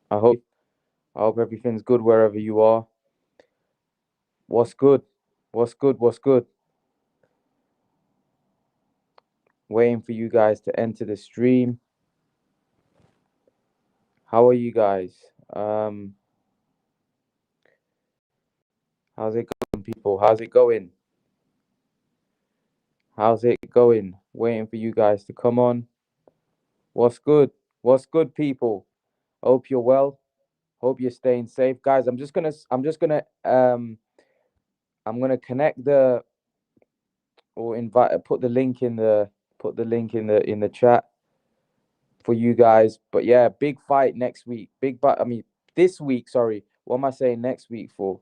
I hope everything's good wherever you are. What's good? What's good? What's good? Waiting for you guys to enter the stream. How are you guys? Um, how's it going, people? How's it going? How's it going? Waiting for you guys to come on. What's good? What's good, people? Hope you're well. Hope you're staying safe, guys. I'm gonna connect the or invite put the link in the chat for you guys. But yeah, big fight next week. Big fight. I mean, this week. Sorry, what am I saying? Next week for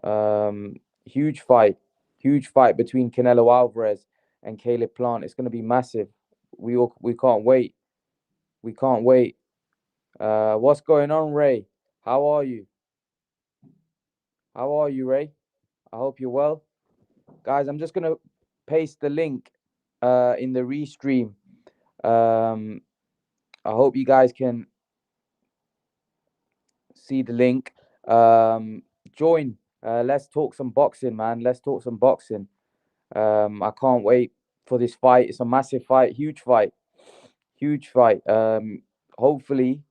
um, huge fight, huge fight between Canelo Alvarez and Caleb Plant. It's gonna be massive. We can't wait. We can't wait. What's going on, Ray? How are you? How are you, Ray? I hope you're well, guys. I'm just gonna paste the link in the restream. Um, I hope you guys can see the link. Join. Let's talk some boxing, man. Let's talk some boxing. I can't wait for this fight. It's a massive fight, huge fight, huge fight. Hopefully,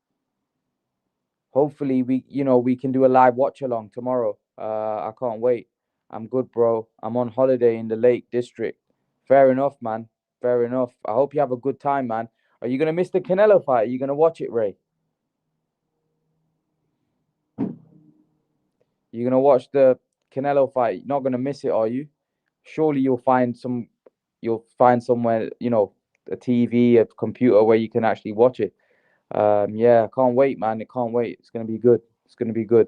hopefully we can do a live watch along tomorrow. I can't wait. I'm good, bro. I'm on holiday in the Lake District. Fair enough, man. Fair enough. I hope you have a good time, man. Are you gonna miss the Canelo fight? Are you gonna watch it, Ray? You're gonna watch the Canelo fight. You're not gonna miss it, are you? Surely you'll find somewhere, a TV, a computer where you can actually watch it. Yeah, I can't wait, man. I can't wait. It's gonna be good. It's gonna be good.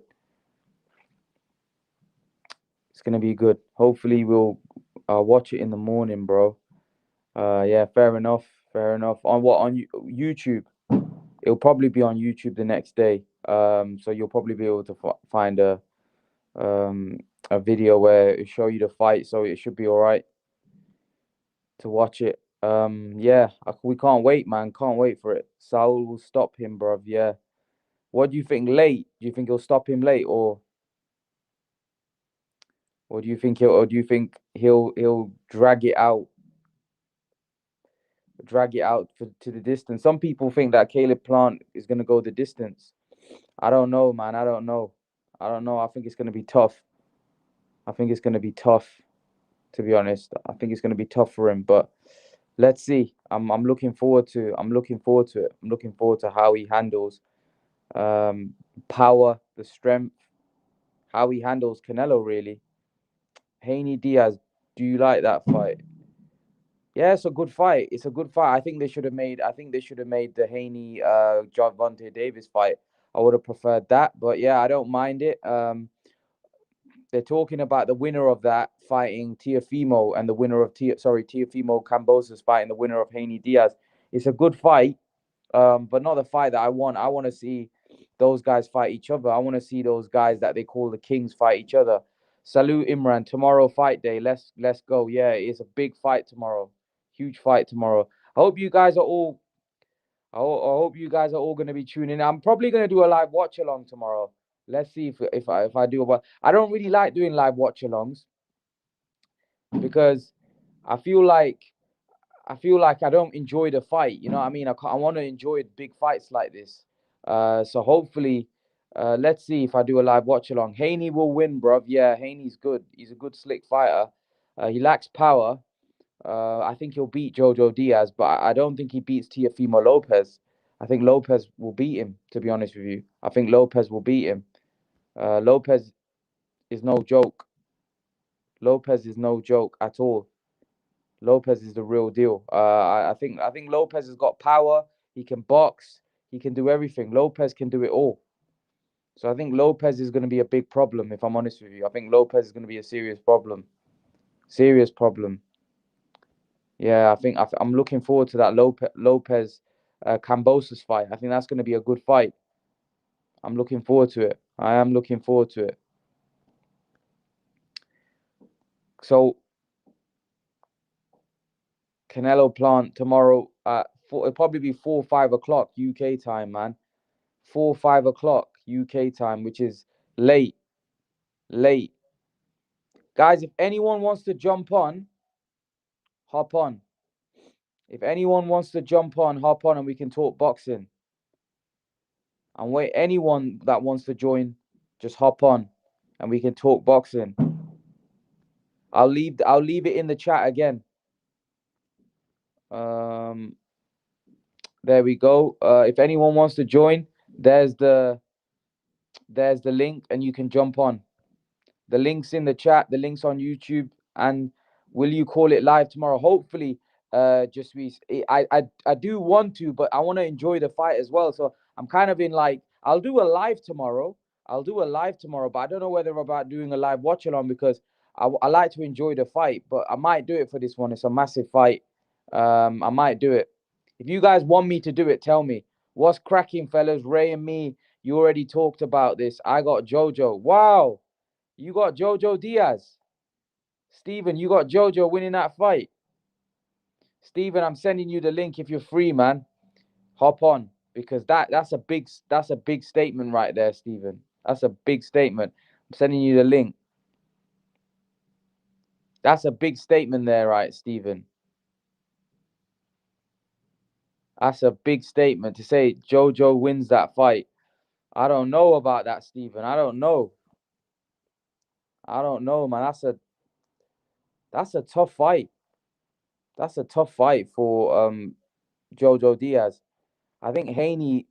It's gonna be good. Hopefully we'll watch it in the morning, bro. Yeah, fair enough. Fair enough. On what? On YouTube? It'll probably be on YouTube the next day. So you'll probably be able to find um a video where it show you the fight. So it should be all right to watch it. Yeah, we can't wait, man. Can't wait for it. Saul will stop him, bruv. Yeah. What do you think? Late? Do you think he'll stop him late, or do you think he'll drag it out to the distance? Some people think that Caleb Plant is gonna go the distance. I don't know, man. I don't know. I don't know. I think it's gonna be tough. I think it's gonna be tough, to be honest. I think it's gonna be tough for him, but let's see. I'm looking forward to. I'm looking forward to it. I'm looking forward to how he handles um, power, the strength, how he handles Canelo. Really, Haney Diaz. Do you like that fight? Yeah, it's a good fight. It's a good fight. I think they should have made. I think they should have made the Haney Gervonta Davis fight. I would have preferred that, but yeah, I don't mind it. They're talking about the winner of that fighting Tiafimo and the winner of Tiafimo Cambosa's fighting the winner of Haney Diaz. It's a good fight, but not the fight that I want. I want to see those guys fight each other. I want to see those guys that they call the kings fight each other. Salute Imran. Tomorrow fight day. Let's go. Yeah, it's a big fight tomorrow. Huge fight tomorrow. I hope you guys are all. I hope you guys are all going to be tuning in. I'm probably going to do a live watch along tomorrow. Let's see if I do. But I don't really like doing live watch alongs because I feel like I don't enjoy the fight. You know what I mean? I want to enjoy big fights like this. So hopefully, let's see if I do a live watch along. Haney will win, bruv. Yeah, Haney's good. He's a good slick fighter. He lacks power. I think he'll beat Jojo Diaz, but I don't think he beats Teofimo Lopez. I think Lopez will beat him, to be honest with you. I think Lopez will beat him. Lopez is no joke. Lopez is no joke at all. Lopez is the real deal. I think Lopez has got power. He can box. He can do everything. Lopez can do it all. So I think Lopez is going to be a big problem. If I'm honest with you, I think Lopez is going to be a serious problem. Serious problem. Yeah, I'm looking forward to that Lopez Cambosos fight. I think that's going to be a good fight. I'm looking forward to it. I am looking forward to it. So Canelo Plant tomorrow at it'll probably be 4 or 5 o'clock UK time, man. 4, 5 o'clock UK time, which is late. Late. Guys, if anyone wants to jump on, hop on. If anyone wants to jump on, hop on and we can talk boxing. And wait, anyone that wants to join, just hop on and we can talk boxing. I'll leave it in the chat again. There we go. If anyone wants to join, there's the link and you can jump on. The link's in the chat, the link's on YouTube, and will you call it live tomorrow? Hopefully, just I do want to, but I want to enjoy the fight as well. So I'm kind of in like, I'll do a live tomorrow. But I don't know whether about doing a live watch along because I like to enjoy the fight, but I might do it for this one. It's a massive fight. I might do it. If you guys want me to do it, tell me. What's cracking, fellas? Ray and me, you already talked about this. I got Jojo. Wow. You got Jojo Diaz. Steven, you got Jojo winning that fight. Steven, I'm sending you the link if you're free, man. Hop on because that's a big statement right there, Steven. That's a big statement. I'm sending you the link. That's a big statement there, right, Steven? That's a big statement to say Jojo wins that fight. I don't know about that, Steven. I don't know, man. That's a tough fight. That's a tough fight for Jojo Diaz. I think Haney's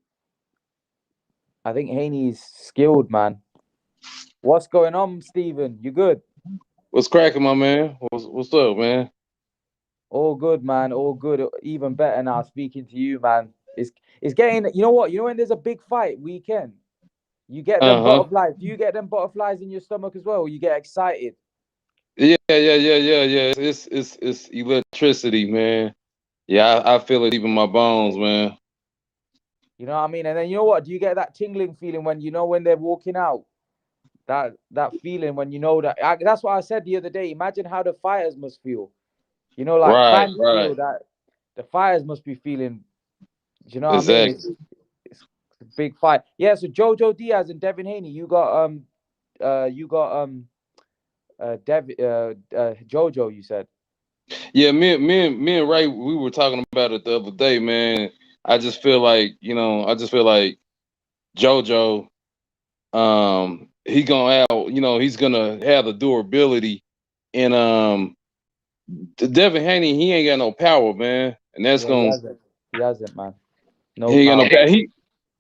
skilled, man. What's going on, Steven? You good? What's cracking, my man? What's up, man? All good, man. All good. Even better now speaking to you, man. It's getting, you know what? You know when there's a big fight weekend, you get them Uh-huh. butterflies. Do you get them butterflies in your stomach as well? Or you get excited? Yeah. It's electricity, man. Yeah, I feel it even my bones, man. You know what I mean? And then you know what? Do you get that tingling feeling when you know when they're walking out? That feeling when you know that. That's what I said the other day. Imagine how the fighters must feel. You know, like Right, fans right. feel that the fighters must be feeling. Do you know what I mean? Exactly. It's a big fight. Yeah. So Jojo Diaz and Devin Haney, you got Jojo. You said. Yeah, me and Ray, we were talking about it the other day, man. I just feel like JoJo, he gonna have, he's gonna have the durability, and Devin Haney, he ain't got no power, man, and that's Yeah, he gonna hasn't. He hasn't, man. No he ain't got no power. power.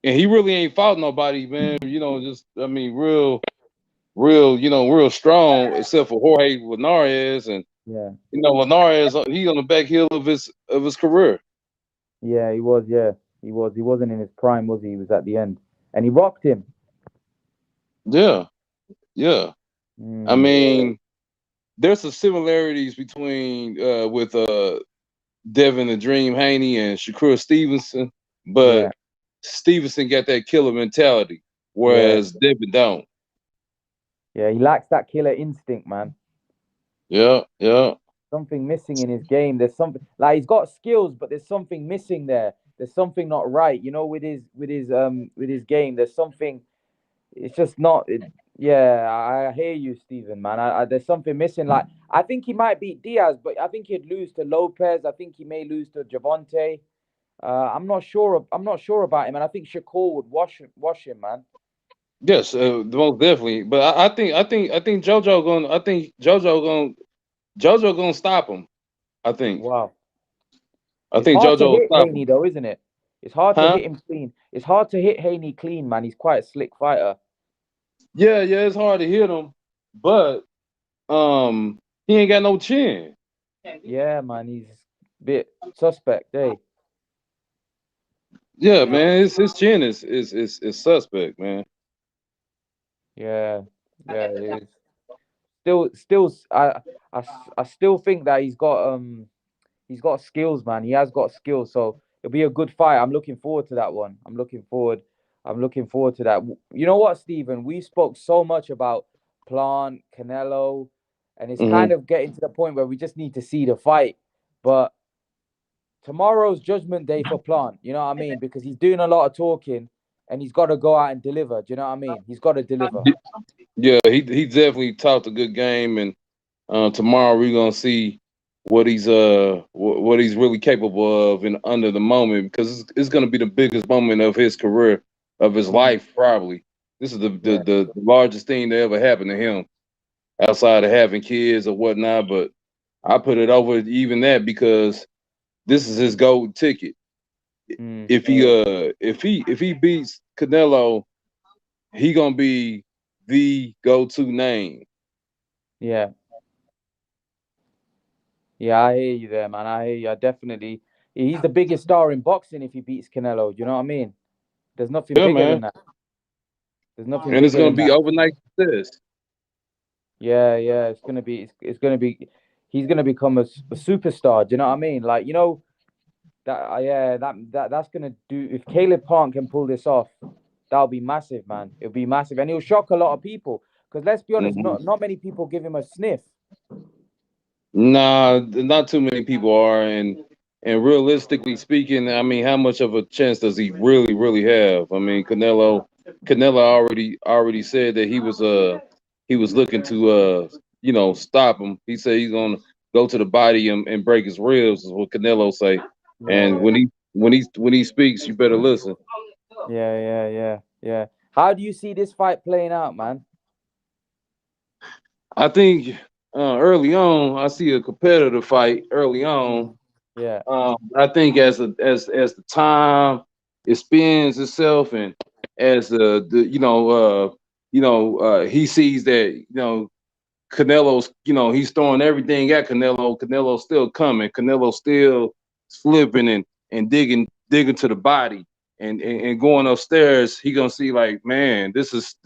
He really ain't fought nobody, man. Just I mean, real strong, except for Jorge Linares, and Yeah. Linares, he on the back heel of his career. Yeah, he was. Yeah, he was. He wasn't in his prime, was he? He was at the end, and he rocked him. Yeah, yeah. I Mm, mean, there's some similarities between with Devin the Dream Haney and Shakur Stevenson, yeah. but Stevenson got that killer mentality, Yeah. whereas Devin don't. Yeah. He lacks that killer instinct, man. Yeah, yeah. Something missing in his game. There's something like he's got skills, but there's something missing there. There's something not right. You know, with his game. There's something. It's just not. Yeah, I hear you, Stephen, man. There's something missing. Like I think he might beat Diaz, but I think he'd lose to Lopez. I think he may lose to Javante. I'm not sure. I'm not sure about him, and I think Shakur would wash him, man. Yes, most definitely. But I think JoJo gonna stop him. I think. Wow. I It's think hard to JoJo will hit stop Haney him. though, isn't it? It's hard to Huh? hit him clean. It's hard to hit Haney clean, man. He's quite a slick fighter. Yeah. It's hard to hit him, but he ain't got no chin. Yeah, man. He's a bit suspect, eh? Yeah, Bit, man. His chin is suspect, man. yeah, yeah. It is. Still, I still think that he's got skills, man. He has got skills, so it'll be a good fight. I'm looking forward to that one. I'm looking forward. I'm looking forward to that. You know what, Stephen? We spoke so much about Plant, Canelo, and it's Hmm. kind of getting to the point where we just need to see the fight. But tomorrow's judgment day for Plant. You know what I mean? Because he's doing a lot of talking, and he's got to go out and deliver. Do you know what I mean? He's got to deliver. Yeah, he definitely talked a good game, and tomorrow we're gonna see what he's really capable of in under the moment, because it's gonna be the biggest moment of his career, of his Mm, life probably. This is yeah. the largest thing that ever happened to him outside of having kids or whatnot. But I put it over even that because this is his gold ticket. Mm, If he beats Canelo, he gonna be the go-to name. yeah. Yeah, I hear you there, man. I hear you. I definitely. He's the biggest star in boxing if he beats Canelo. Do you know what I mean? There's nothing Yeah, bigger man. than that. There's nothing And it's bigger gonna than be that. overnight success. Yeah, yeah. It's gonna be. It's gonna be. He's gonna become a superstar. Do you know what I mean? Like that. Yeah, that's gonna do. If Caleb Plant can pull this off, that'll be massive, man. It'll be massive, and it'll shock a lot of people. Because let's be honest, Mhm. not many people give him a sniff. Nah, not too many people are, and realistically speaking, I mean, how much of a chance does he really have? I mean, Canelo already said that he was looking to stop him. He said he's gonna go to the body and break his ribs, is what Canelo say. Yeah, And yeah, when he speaks, you better listen. yeah. How do you see this fight playing out, man? I think early on, I see a competitive fight early on. Mm, yeah. I think as the time it spins itself, and as the he sees that Canelo's, he's throwing everything at Canelo. Canelo's still coming. Canelo's still slipping and digging to the body and going upstairs. He gonna see like, man, this is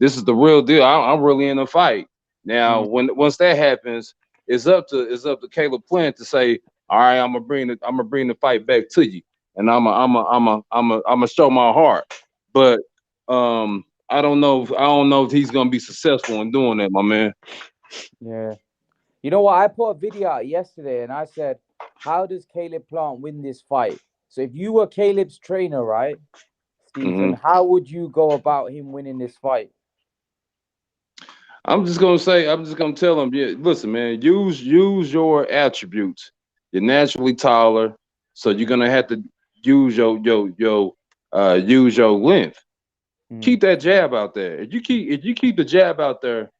the real deal. I'm really in a fight now. Mm, Once that happens, it's up to Caleb Plant to say, all right, I'm gonna bring the fight back to you, and I'm gonna show my heart. But I don't know if he's gonna be successful in doing that, my man. yeah. You know what? I put a video out yesterday and I said, how does Caleb Plant win this fight? So if you were Caleb's trainer, right, Stephen, Hmm. how would you go about him winning this fight? I'm just gonna tell him, yeah, listen, man, use your attributes. You're naturally taller, so you're gonna have to use your length. Mm, Keep that jab out there. If you keep the jab out there,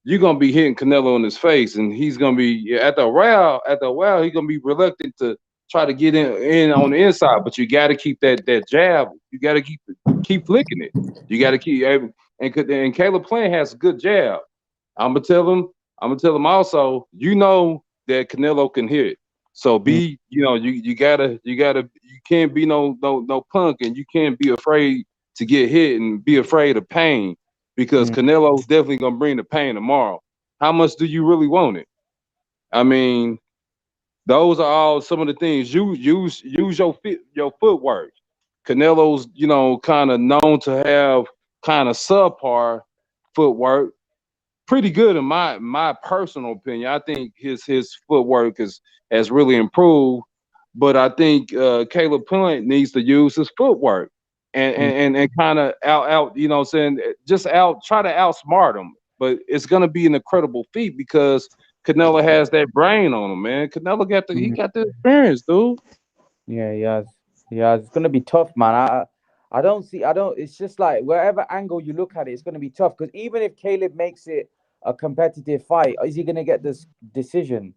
you're gonna be hitting Canelo in his face, and he's gonna be at the while he's gonna be reluctant to try to get in on the inside. But you got to keep that jab. You got to keep flicking it. You got to keep and Caleb Plant has a good jab. I'm gonna tell him. I'm gonna tell him also. That Canelo can hit. So mm, you can't be no punk, and you can't be afraid to get hit and be afraid of pain, because mm, Canelo's definitely gonna bring the pain tomorrow. How much do you really want it? I mean, those are all some of the things. You use your footwork. Canelo's kind of known to have kind of subpar footwork, pretty good in my personal opinion. I think his footwork has really improved, but I think Caleb Plant needs to use his footwork and mm, and, and kind of out what I'm saying, just out try to outsmart him. But it's gonna be an incredible feat because Canelo has that brain on him, man. Canelo he mm. got the experience, dude. Yeah, yeah, yeah. It's gonna be tough, man. I don't see. I don't. It's just like wherever angle you look at it, it's gonna be tough. Because even if Caleb makes it a competitive fight, is he gonna get this decision?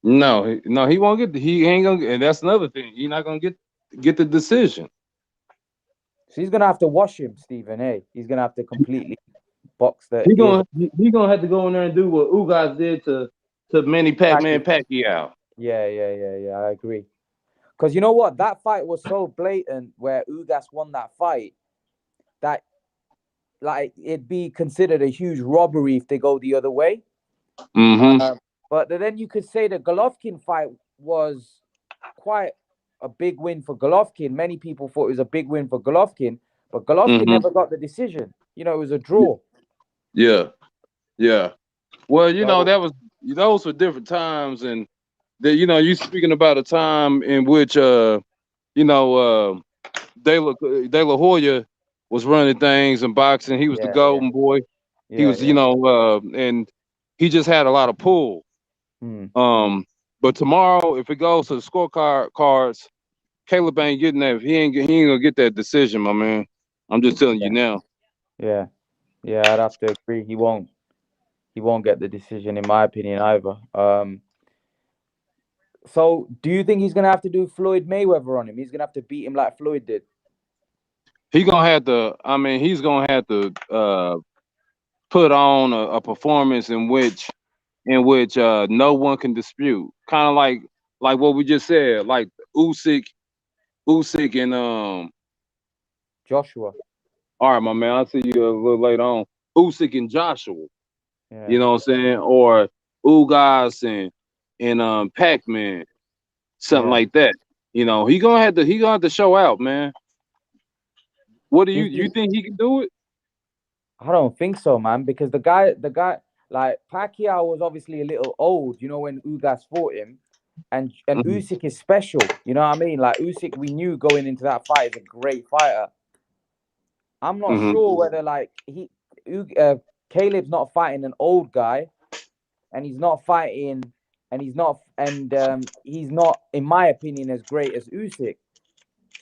No, no, he won't he ain't gonna and that's another thing. He's not gonna get the decision. So he's gonna have to wash him, Stephen. Hey, he's gonna have to completely box the He ear. gonna he gonna have to go in there and do what Ugas did to Manny Pac-Man Pacquiao. Pacquiao. Yeah. I agree. Because you know what? That fight was so blatant where Ugas won that fight that like it'd be considered a huge robbery if they go the other way. Mm-hmm. But then you could say the Golovkin fight was quite a big win for Golovkin. Many people thought it was a big win for Golovkin, but Golovkin Mm-hmm. never got the decision. It was a draw. Yeah, yeah. Well, So those were different times, and you speaking about a time in which you know De La Hoya was running things in boxing. He was the Yeah, yeah, golden boy. He yeah, was, yeah. and he just had a lot of pull. Hmm. But tomorrow, if it goes to the scorecard cards, Caleb ain't getting that. He ain't gonna get that decision, my man. I'm just telling you Yeah, now. yeah, yeah. I'd have to agree. He won't. He won't get the decision, in my opinion, either. So do you think he's gonna have to do Floyd Mayweather on him? He's gonna have to beat him like Floyd did. He gonna have to. I mean, he's gonna have to put on a performance in which no one can dispute. Kind of like what we just said, like Usyk and Joshua. All right, my man. I'll see you a little later on. Usyk and Joshua. You Yeah, know what I'm saying? Or Ugas and Pac-Man, something yeah. like that. He gonna have to show out, man. What do you Is you the think he can do it? I don't think so, man, because the guy, like Pacquiao was obviously a little old, when Ugas fought him, and Mm-hmm. Usyk is special. You know what I mean? Like Usyk, we knew going into that fight is a great fighter. I'm not Mm-hmm. sure whether Caleb's not fighting an old guy, and he's not fighting, he's not, in my opinion, as great as Usyk.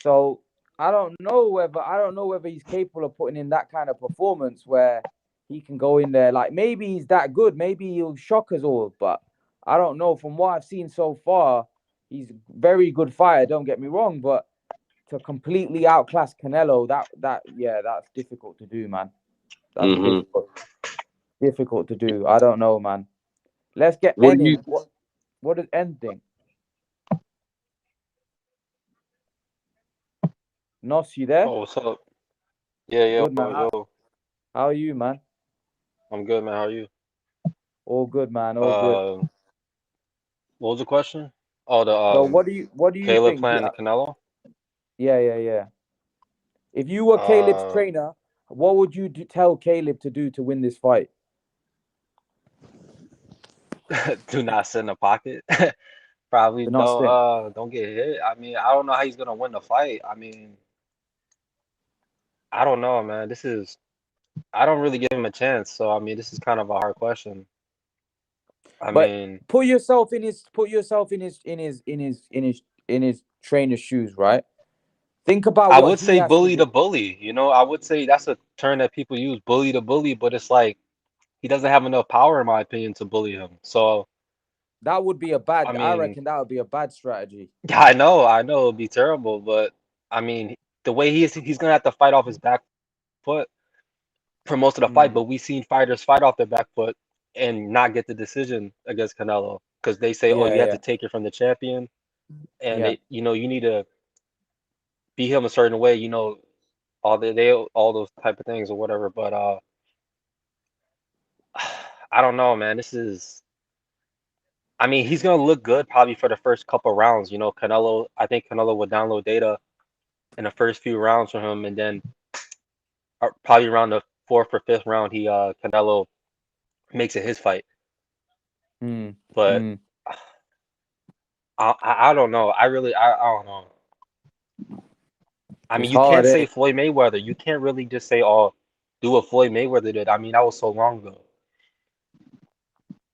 So I don't know whether he's capable of putting in that kind of performance where he can go in there. Like maybe he's that good, maybe he'll shock us all, but I don't know. From what I've seen so far, he's a very good fighter. Don't get me wrong, but to completely outclass Canelo, that's difficult to do, man. That's Mm-hmm. difficult to do. I don't know, man. Let's get What N do you? in. What does N think? Nos, you there? Oh, what's up? Yeah, Good man. yo, How are you, man? I'm good, man. How are you? All good, man. All good. Uh, what was the question? Oh, the So what do you Caleb think? playing Canelo. Yeah, yeah, yeah. If you were Caleb's Uh, trainer, what would you tell Caleb to do to win this fight? do not sit in the pocket. Probably To not stint. don't get hit. I mean, I don't know how he's gonna win the fight. I mean, I don't know, man. I don't really give him a chance. So I mean, this is kind of a hard question. I But mean, put yourself in his trainer's shoes, right? Think about I what would he say has to bully do. to bully. I would say that's a term that people use, bully to bully, but it's like he doesn't have enough power, in my opinion, to bully him. So. I I mean, reckon that would be a bad strategy. yeah, I know it'd be terrible, but I mean, the way he's gonna have to fight off his back foot for most of the fight. Mm. But we've seen fighters fight off their back foot and not get the decision against Canelo because they say, "Oh, Yeah, you have yeah, to take it from the champion," and yeah. you need to beat him a certain way. All those type of things or whatever. But I don't know, man. I mean, he's gonna look good probably for the first couple rounds. Canelo. I think Canelo would download data in the first few rounds from him, and then probably around the fourth or fifth round, he Canelo makes it his fight. Mm. But Mm. I don't know. I don't know. I It's mean, you hard, can't say eh? Floyd Mayweather. You can't really just say, "Oh, do what Floyd Mayweather did." I mean, that was so long ago.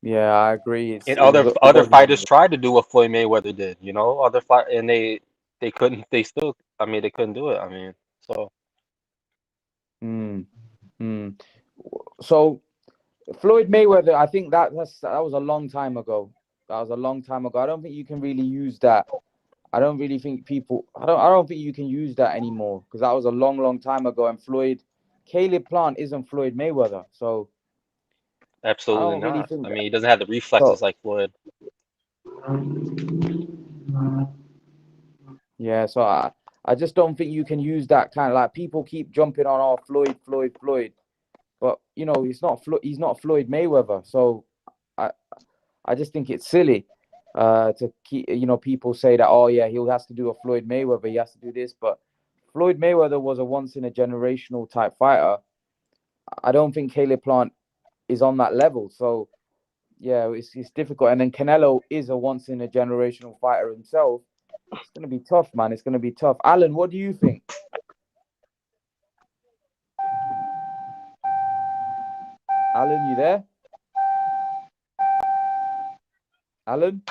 Yeah, I agree. And It other was long fighters ago. tried to do what Floyd Mayweather did. Other fight and they couldn't. They still. I mean, they couldn't do it. I mean, so Mm. Mm. So Floyd Mayweather, I think that was a long time ago. That was a long time ago. I don't think you can really use that. I don't really think people. I don't think you can use that anymore because that was a long, long time ago. And Caleb Plant isn't Floyd Mayweather, so I absolutely don't really not. think I that. mean, he doesn't have the reflexes So like Floyd. yeah, so I just don't think you can use that kind of, like, people keep jumping on, oh, Floyd, but he's not Floyd Mayweather. So I I just think it's silly to keep, people say that, oh yeah, he has to do a Floyd Mayweather, he has to do this, but Floyd Mayweather was a once in a generational type fighter. I don't think Caleb Plant is on that level. So yeah, it's difficult. And then Canelo is a once in a generational fighter himself. It's gonna be tough, man. It's gonna be tough. Alan, what do you think? Alan, you there? Alan?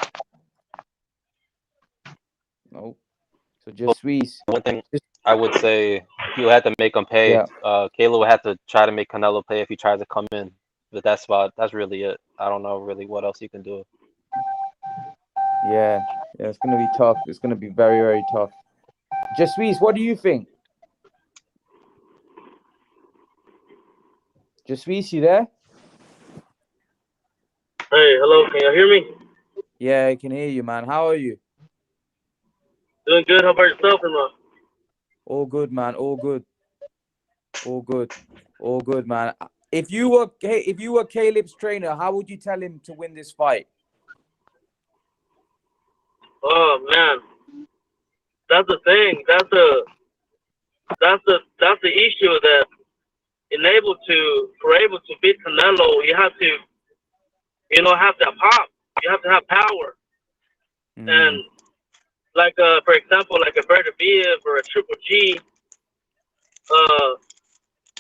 No. So just Swiss. One thing I would say, you had to make him pay. Yeah. Caleb would have to try to make Canelo pay if he tries to come in. But that's really it. I don't know really what else you can do. Yeah. Yeah, it's gonna be tough. It's gonna be very, very tough. Just Swiss, what do you think? Just Swiss, you there? Hey, hello, can you hear me? Yeah, I can hear you, man. How are you? Doing good. How about yourself, Imran? All good, man. All good. All good. All good, man. If you were Caleb's trainer, how would you tell him to win this fight? Oh man, that's the thing. That's the issue that for able to beat Canelo, you have to have that pop. You have to have power. And like for example, like a Bertaviev or a Triple G,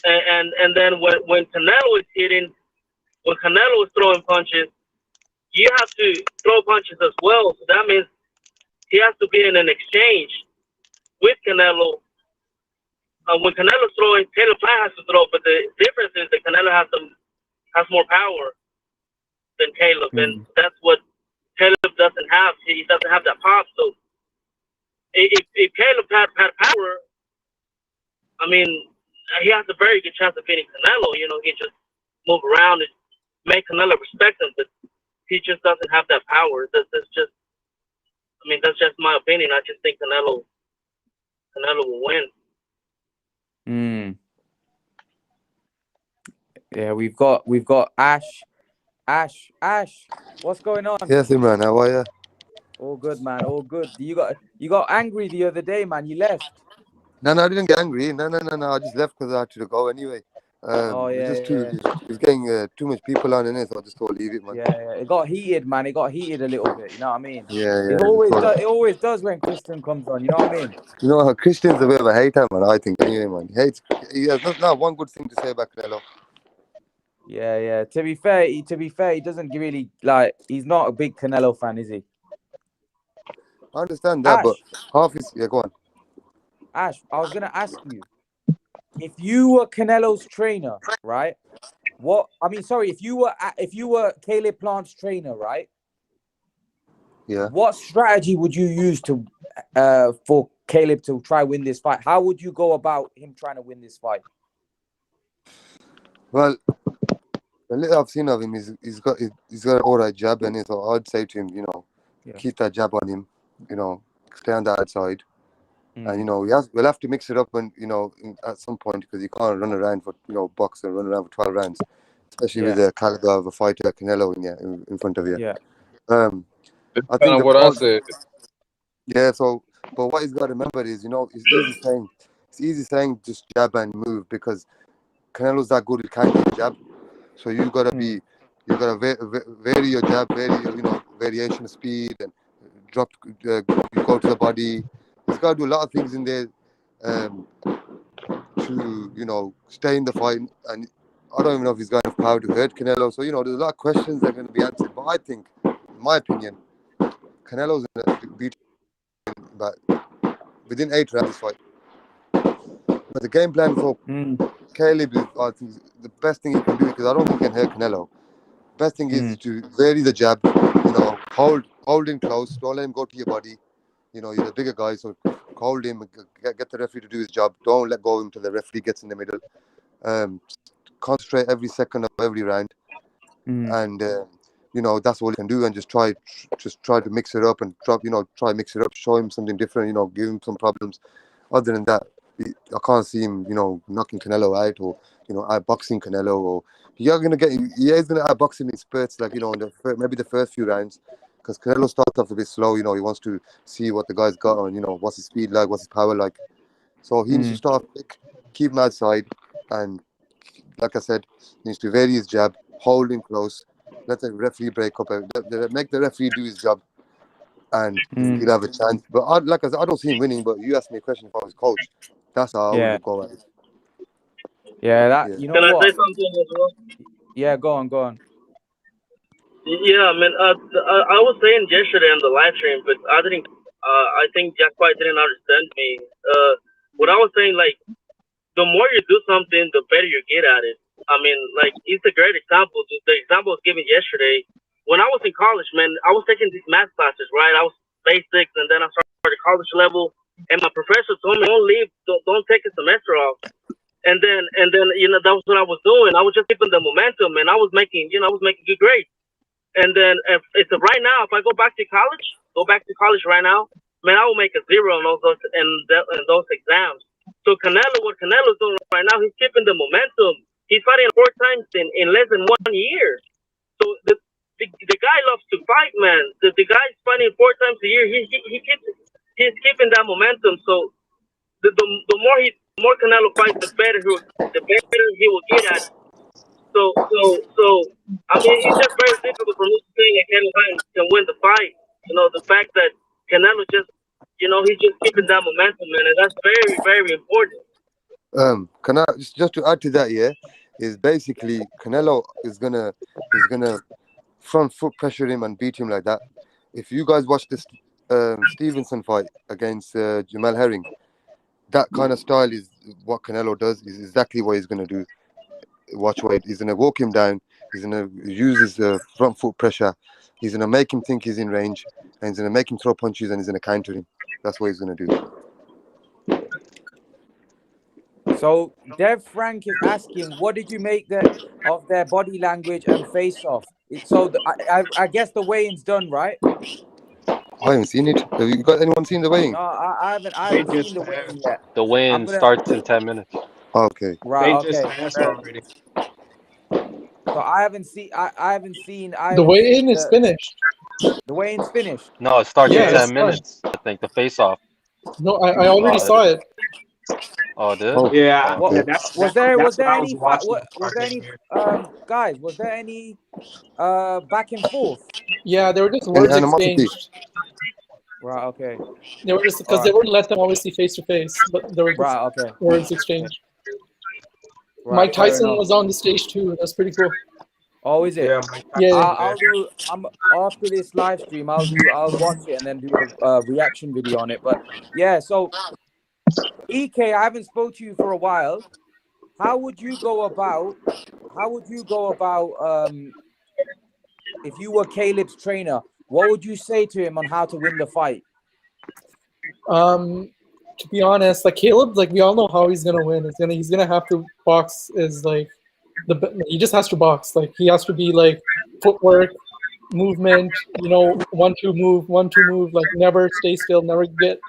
and then when Canelo is hitting, when Canelo is throwing punches, you have to throw punches as well. So that means he has to be in an exchange with Canelo. When Canelo's throwing, Caleb Plant has to throw, but the difference is that Canelo has more power than Caleb, and that's what Caleb doesn't have. He doesn't have that pop. So if Caleb had power, I mean, he has a very good chance of beating Canelo. He can just move around and make Canelo respect him, but he just doesn't have that power. That's just my opinion. I just think Canelo will win. Yeah, we've got Ash. Ash, what's going on? Yes, Imran, how are you? All good, man. All good. You got angry the other day, man. You left. No, I didn't get angry. No. I just left because I had to go anyway. It was getting too much people on in it, so I just thought leave it, man. Yeah. It got heated, man. It got heated a little bit. You know what I mean? Yeah. It always does when Christian comes on. You know what I mean? You know, Christian's a bit of a hater, man. I think anyway, man. He has not one good thing to say about Canelo. Yeah. To be fair, he doesn't really like. He's not a big Canelo fan, is he? I understand that, but half his go on. Ash, I was gonna ask you, if you were Canelo's trainer, right? If you were Caleb Plant's trainer, right? Yeah. What strategy would you use for Caleb to try win this fight? How would you go about him trying to win this fight? Well, the little I've seen of him, he's got an alright jab, and so I'd say to him, keep that jab on him, stay on the outside. And we'll have to mix it up when at some point, because you can't run around for box and run around for 12 rounds, especially with the caliber of a fighter like Canelo in front of you. Yeah. I think what I said. Yeah. So, but what he's got to remember is, it's easy saying just jab and move, because Canelo's that good at counter jab. So you gotta vary your jab, variation of speed, and drop, go to the body. He's got to do a lot of things in there to stay in the fight. And I don't even know if he's got enough power to hurt Canelo. So there's a lot of questions that are going to be answered. But I think, in my opinion, Canelo's going to beat him within 8 rounds this fight. But the game plan for Caleb is, I think, the best thing he can do, because I don't think he can hurt Canelo. Best thing is to vary the jab. Hold him close. Don't let him go to your body. You're the bigger guy, so hold him, get the referee to do his job. Don't let go of him till the referee gets in the middle. Concentrate every second of every round, and that's all you can do. And just try to mix it up and mix it up. Show him something different. Give him some problems. Other than that, I can't see him, knocking Canelo out, or outboxing Canelo, or he's gonna outbox him in spurts, like maybe the first few rounds. Because Canelo starts off a bit slow, he wants to see what the guy's got on, what's his speed like, what's his power like. So he needs to start quick, keep him outside, and like I said, he needs to vary his jab, hold him close, let the referee break up, make the referee do his job, and he'll have a chance. But like I said, I don't see him winning, but you asked me a question if I was coach. That's how I would go at it. Yeah, you know what? Can I say something as well? Yeah, go on, go on. Yeah, man. I was saying yesterday on the live stream, but I didn't. I think Jack White didn't understand me. What I was saying, like, the more you do something, the better you get at it. I mean, like, it's a great example. The example I was given yesterday. When I was in college, man, I was taking these math classes, right? I was basics, and then I started college level. And my professor told me, don't leave, don't take a semester off. And then, that was what I was doing. I was just keeping the momentum, and I was making good grades. And then if it's right now, if I go back to college right now, man, I will make a zero on those exams. So what Canelo's doing right now, he's keeping the momentum. He's fighting 4 times in less than 1 year. So the guy loves to fight, man. The guy's fighting 4 times a year. He's keeping that momentum. So the more Canelo fights, the better he will get at it. So I mean, it's just very difficult for me to think that Canelo can win the fight. The fact that Canelo he's just keeping that momentum, man, and that's very, very important. Can I just to add to that? Yeah, is basically Canelo is gonna front foot pressure him and beat him like that. If you guys watch this Stevenson fight against Jamal Herring, that kind of style is what Canelo does. Is exactly what he's gonna do. Watch what he's gonna walk him down. He's gonna use his front foot pressure. He's gonna make him think he's in range, and he's gonna make him throw punches, and he's gonna counter him. That's what he's gonna do. So Dev Frank is asking, what did you make of their body language and face off? So I guess the weigh-in's done, right? I haven't seen it. Have you got anyone seen the weighing? No, I haven't seen the weigh-in yet. The weigh-in gonna- starts in 10 minutes. Okay. Right. They just Okay. asked already. So I haven't seen. The weigh-in is finished. The weigh-in's finished. No, it starts Yeah, in it's 10 minutes. I think the face-off. No, I already saw it. Oh, it did? Oh. Yeah, What- yeah, Was there that's what I any was watching. was there any guys? Was there any back and forth? Yeah, they were just Any words animosity? exchanged. Right. Okay. They were just because they wouldn't let them obviously face to face, but there were just Right. Okay. words exchanged. Right, Mike fair Tyson enough. was on the stage too. That's pretty cool. Oh, is it? Yeah, Yeah, I'll do. After this live stream, I'll watch it and then do a reaction video on it. But yeah, so EK, I haven't spoke to you for a while. How would you go about? If you were Caleb's trainer, what would you say to him on how to win the fight? To be honest, like Caleb, like we all know how he's gonna win. He's gonna have to box. He just has to box. Like he has to be like footwork, movement. 1-2 move, 1-2 move. Like never stay still, never get.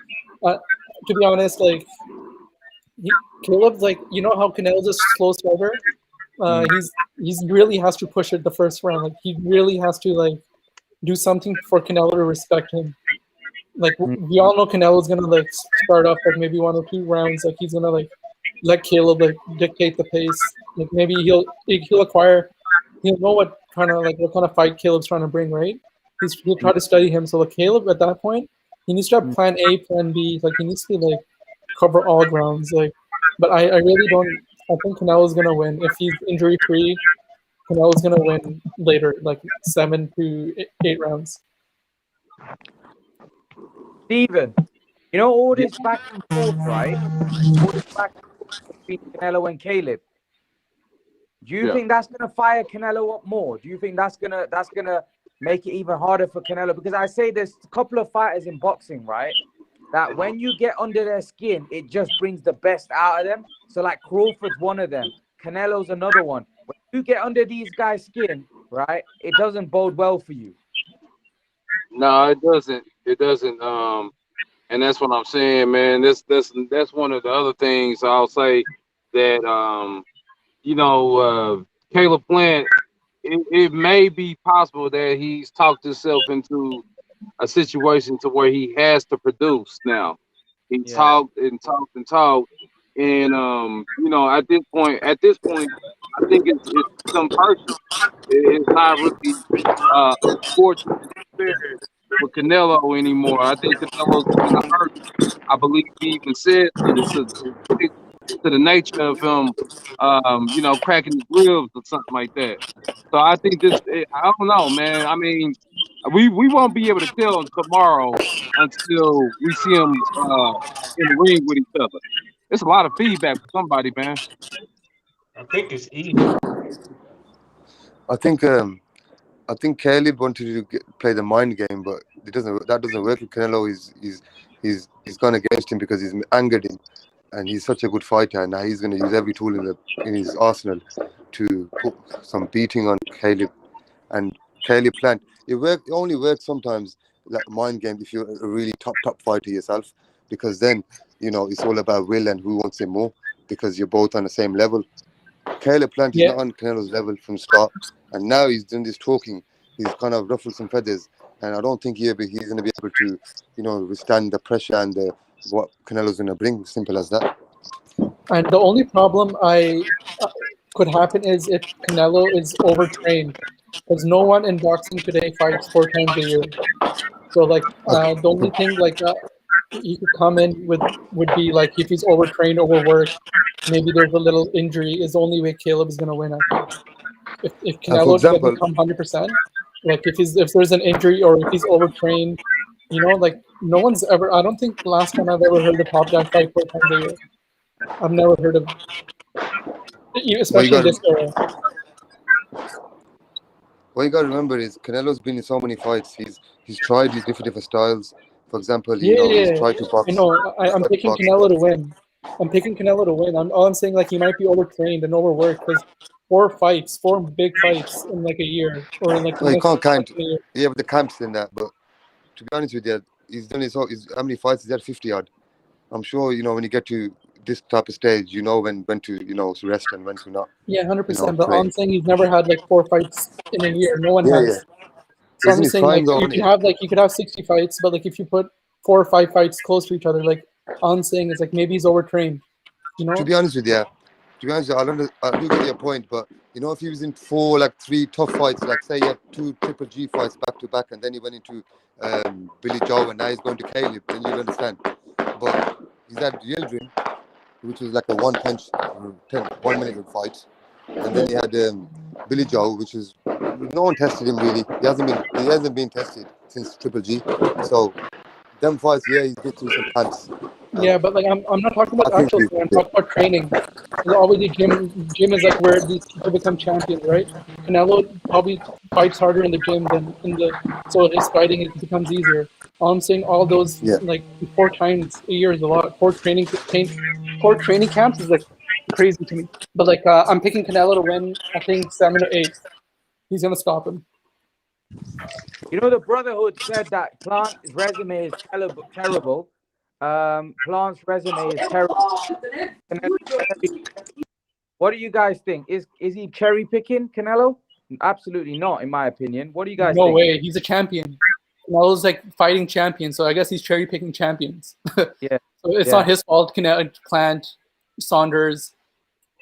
To be honest, like Caleb's like how Canelo's a slow starter. He's really has to push it the first round. Like he really has to like do something for Canelo to respect him. Like we all know Canelo's gonna like start off like maybe 1 or 2 rounds. Like he's gonna like let Caleb like dictate the pace. Like maybe he'll know what kind of fight Caleb's trying to bring, right? He'll try to study him. So like Caleb at that point, he needs to have plan A, plan B. Like he needs to like cover all grounds. Like, but I really don't. I think Canelo's gonna win if he's injury free. Canelo's gonna win later, like 7 to 8 rounds. Steven, all this back and forth, right? All this back and forth between Canelo and Caleb. Do you think that's gonna fire Canelo up more? Do you think that's gonna make it even harder for Canelo? Because I say there's a couple of fighters in boxing, right? That when you get under their skin, it just brings the best out of them. So like Crawford's one of them. Canelo's another one. When you get under these guys' skin, right, it doesn't bode well for you. No, it doesn't. It doesn't. And that's what I'm saying, man. That's one of the other things I'll say that Caleb Plant. It may be possible that he's talked himself into a situation to where he has to produce now. He talked and talked and talked, and at this point, I think it's some personal. It's not really unfortunate for Canelo anymore. I think Canelo's kind of hurt. I believe he even said to the nature of him, cracking his ribs or something like that. So I think I don't know, man. I mean, we won't be able to tell tomorrow until we see them in the ring with each other. It's a lot of feedback for somebody, man. I think it's even. I think Caleb wanted to play the mind game, but that doesn't work with Canelo. He's gone against him because he's angered him, and he's such a good fighter. And now he's going to use every tool in his arsenal to put some beating on Caleb. And Caleb planned. It only works sometimes, like mind game, if you're a really top fighter yourself, because then it's all about will and who wants it more, because you're both on the same level. Caleb Plant is not on Canelo's level from the start, and now he's doing this talking. He's kind of ruffled some feathers, and I don't think he's going to be able to, withstand the pressure and what Canelo's going to bring. Simple as that. And the only problem could happen is if Canelo is overtrained, because no one in boxing today fights 4 times a year. So the only thing he could come in with would be like if he's overtrained, overworked, maybe there's a little injury, is the only way Caleb is going to win, I think. If Canelo doesn't come 100%, like if there's an injury or if he's overtrained, no one's ever, I don't think the last time I've ever heard a top guy fight 4 times a year. I've never heard of it, especially in this era. What you got to remember is Canelo's been in so many fights. He's tried these different styles. For example, he's tried to box. I'm picking Canelo to win. All I'm saying, he might be overtrained and overworked because 4 big fights in a year, or in you can't count. Yeah, but the camps in that. But to be honest with you, he's done how many fights? He's had 50 odd. I'm sure when you get to this type of stage, when to rest and when to not. Yeah, 100%. But I'm saying he's never had 4 fights in a year. No one has. Yeah. So I'm saying you could have 60 fights, but if you put 4 or 5 fights close to each other, all I'm saying is maybe he's overtrained. To be honest with you, I do get your point, but if he was in 3 tough fights, say he had 2 Triple G fights back to back, and then he went into Billy Joe, and now he's going to Caleb, then you'll understand. But he's had Yildirim, which was a 1 punch, 1 minute fight, and then he had Billy Joe, which is no one tested him really. He hasn't been tested since Triple G. So them fights, he's been through some punts. Yeah, but I'm not talking about actual training. I'm talking about training. Obviously, gym is where these people become champions, right? Canelo probably fights harder in the gym than so his fighting becomes easier. All I'm saying, all those 4 times a year is a lot. 4 training camps is crazy to me. But I'm picking Canelo to win. I think 7 or 8. He's gonna stop him. The Brotherhood said that Plant's resume is terrible. Plant's resume is terrible. What do you guys think? Is he cherry picking Canelo? Absolutely not, in my opinion. What do you guys think? No way. He's a champion. Canelo's fighting champions, so I guess he's cherry picking champions. Yeah. So it's not his fault. Canelo, Plant, Saunders,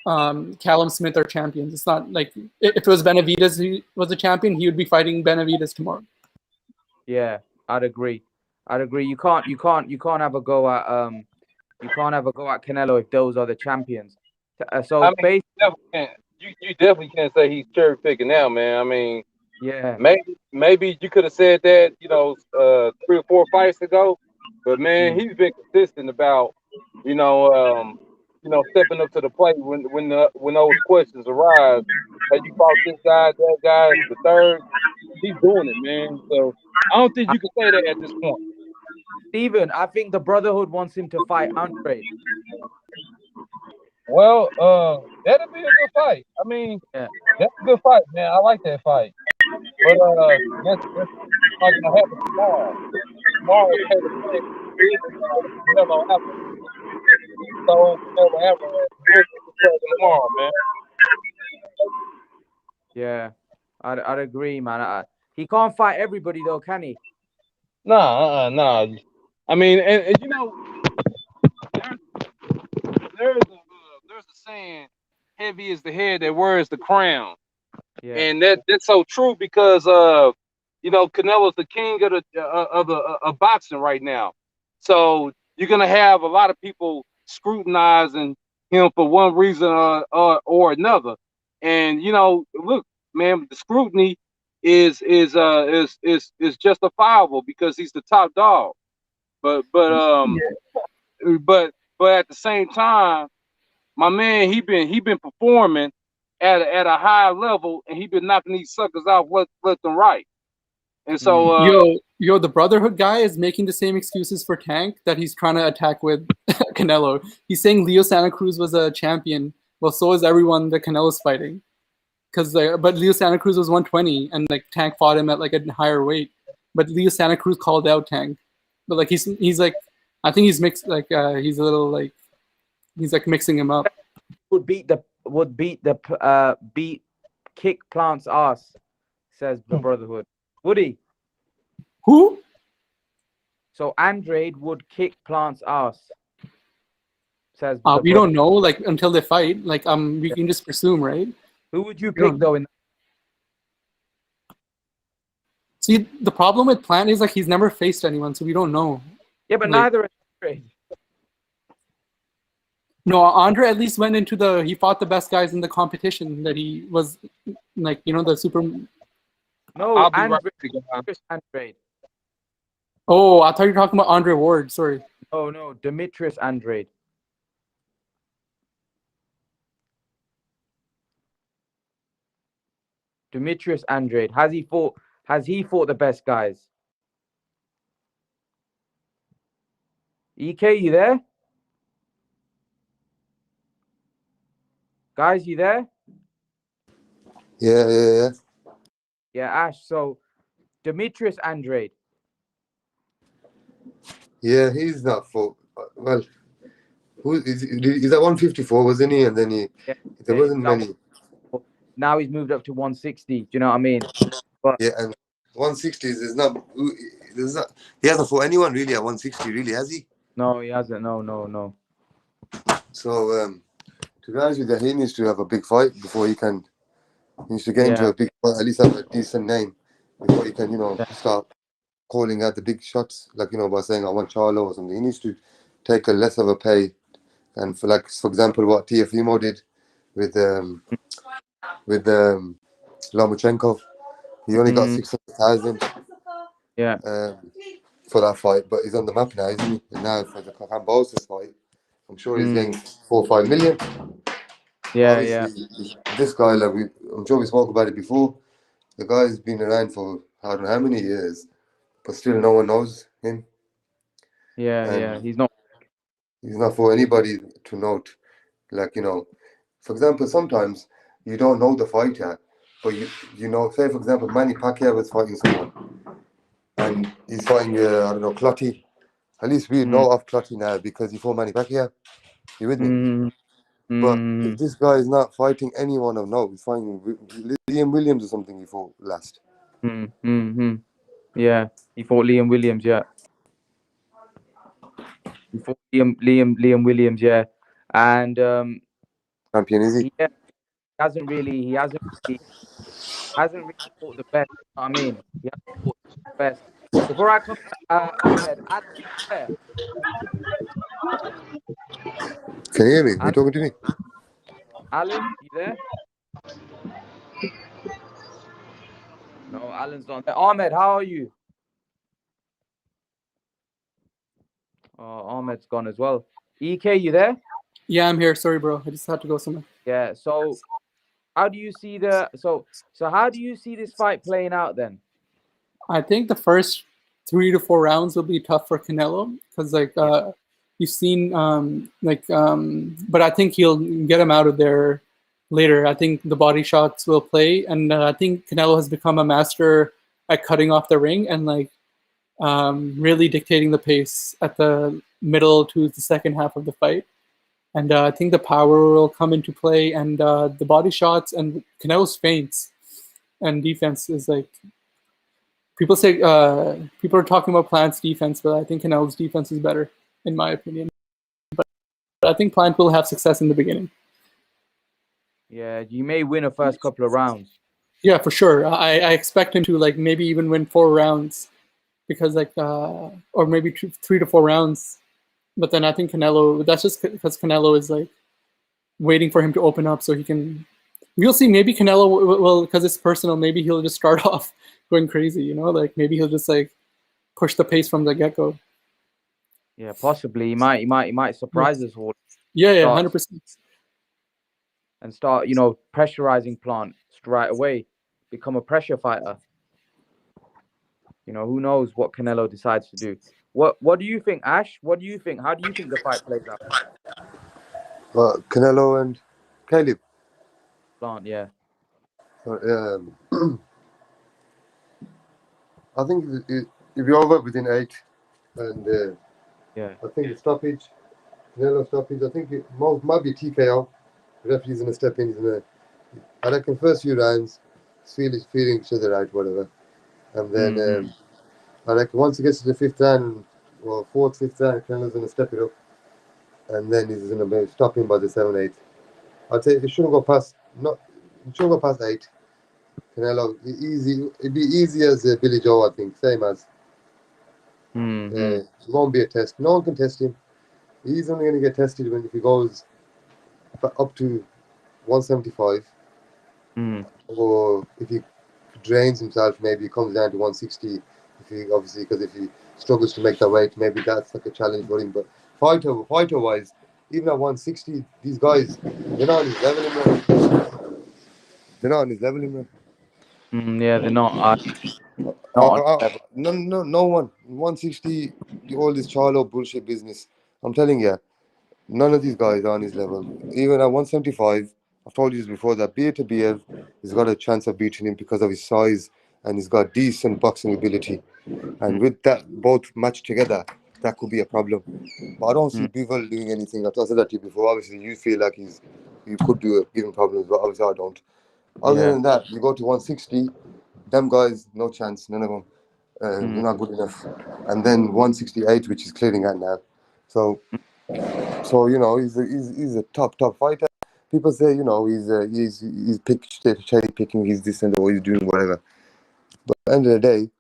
Callum Smith are champions. It's not if it was Benavidez who was a champion, he would be fighting Benavidez tomorrow. Yeah, I'd agree. You can't have a go at Canelo if those are the champions. So you definitely can't say he's cherry picking now, man. I mean, yeah, maybe you could have said that 3 or 4 fights ago, but man, he's been consistent about stepping up to the plate when those questions arise. Have you fought this guy, that guy, the third? He's doing it, man. So I don't think you can say that at this point. Steven, I think the Brotherhood wants him to fight Andre. Well, that'll be a good fight. I mean, that's a good fight, man. I like that fight. But that's not gonna happen tomorrow. Tomorrow is never happen. So never happen. Tomorrow, man. Yeah, I'd agree, man. He can't fight everybody though, can he? Nah. I mean, and there's a saying, "Heavy is the head that wears the crown," and that's so true because Canelo's the king of boxing right now. So you're gonna have a lot of people scrutinizing him for one reason or another. And look, man, the scrutiny is justifiable because he's the top dog. But but at the same time, my man, he been performing at a high level, and he been knocking these suckers off left and right. And so Yo, the Brotherhood guy is making the same excuses for Tank that he's trying to attack with Canelo. He's saying Leo Santa Cruz was a champion. Well, so is everyone that Canelo's fighting. But Leo Santa Cruz was 120, and like Tank fought him at like a higher weight. But Leo Santa Cruz called out Tank. But like he's like, I think he's mixed, like he's a little like, he's like mixing him up. Beat kick Plant's ass, says the Brotherhood. Would he? Who? So Andrade would kick Plant's ass, says we don't know, like, until they fight. Like we can just presume, right? Who would you pick though? See, the problem with Plant is like he's never faced anyone, so we don't know. Yeah, but like, neither is Andrade. No, Andre at least went into he fought the best guys in the competition that he was, like, the super. No, I'll be right back. Andrade. Oh, I thought you were talking about Andre Ward. Sorry. Oh no, Demetrius Andrade. Demetrius Andrade. Has he fought the best guys? EK, you there? Guys, you there? Yeah. Yeah, Ash. So, Demetrius Andrade. Yeah, he's not fought. Well, he's at 154, wasn't he? And then there wasn't many. Now he's moved up to 160. Do you know what I mean? But yeah, and 160 he hasn't fought anyone really at 160, really, has he? No, he hasn't. No. So, to be honest with you, he needs to have a big fight before he needs to get into a big fight, at least have a decent name before he can, start calling out the big shots, like, by saying I want Charlo or something. He needs to take a less of a pay, and for example, what Teofimo did with Lomachenko. He only got 600,000 for that fight, but he's on the map now, isn't he? And now for the Kambosos fight, I'm sure he's getting 4 or 5 million. Yeah. This guy, I'm sure we spoke about it before. The guy's been around for I don't know how many years, but still no one knows him. Yeah. He's not for anybody to note. For example, sometimes you don't know the fighter, but say for example, Manny Pacquiao was fighting someone, and he's fighting Clottey. At least we know of Clottey now because he fought Manny Pacquiao. You with me? But if this guy is not fighting anyone of note, he's fighting Liam Williams or something he fought last. Yeah, he fought Liam Williams. Yeah, he fought Liam Williams. Yeah, and champion is he? Yeah, he hasn't really fought the best. You know what I mean, he hasn't fought the best. Before I come, Ahmed, can you hear me? Are you talking to me? Alan, you there? No, Alan's not there. Ahmed, how are you? Oh, Ahmed's gone as well. EK, you there? Yeah, I'm here. Sorry, bro. I just had to go somewhere. Yeah. So, how do you see how do you see this fight playing out then? I think the first 3 to 4 rounds will be tough for Canelo because, you've seen, but I think he'll get him out of there later. I think the body shots will play, and I think Canelo has become a master at cutting off the ring and really dictating the pace at the middle to the second half of the fight. And I think the power will come into play, and the body shots and Canelo's feints and defense is people are talking about Plant's defense, but I think Canelo's defense is better in my opinion. But I think Plant will have success in the beginning. Yeah, you may win a first couple of rounds. Yeah, for sure. I expect him to maybe even win 4 rounds, because or maybe 3 to 4 rounds. But then I think Canelo. That's just because Canelo is waiting for him to open up so he can. We'll see. Maybe Canelo will, because it's personal. Maybe he'll just start off going crazy. You know, like maybe he'll just like push the pace from the get-go. Yeah, possibly. He might surprise us all. Yeah, Start 100%. and start, pressurizing Plant right away. Become a pressure fighter. Who knows what Canelo decides to do. What do you think, Ash? What do you think? How do you think the fight plays out? Canelo and Caleb. Plant, yeah. I think if you're over within 8, and Yeah. I think the stoppage, Canelo stoppage, I think it might be TKO. The referee's going to step in. I reckon first few rounds, feeling each other out, whatever. And then I reckon once it gets to the 5th round, or 4th, 5th round, Canelo's going to step it up. And then he's going to be stopping by the 7, 8. I'd say it shouldn't go past 8. Canelo, it'd be easy as Billy Joe, I think, same as. It won't be a test. No one can test him. He's only going to get tested if he goes up to 175, or if he drains himself, maybe he comes down to 160. Because if he struggles to make that weight, maybe that's like a challenge for him. But fighter wise, even at 160, these guys, they're not on his level, man. They're not on his level, man. Yeah, they're not. Not on level. No one. 160, all this Charlo bullshit business. I'm telling you, none of these guys are on his level. Even at 175, I've told you this before, that Biev has got a chance of beating him because of his size, and he's got decent boxing ability. And with that both matched together, that could be a problem. But I don't see Bivol doing anything. I said that to you before. Obviously, you feel like he could give him problems, but obviously I don't. Other than that, you go to 160, them guys, no chance, none of them. They're not good enough. And then 168, which is clearing out now. So he's a top fighter. People say he's cherry picking, he's this and that, or he's doing whatever. But at the end of the day,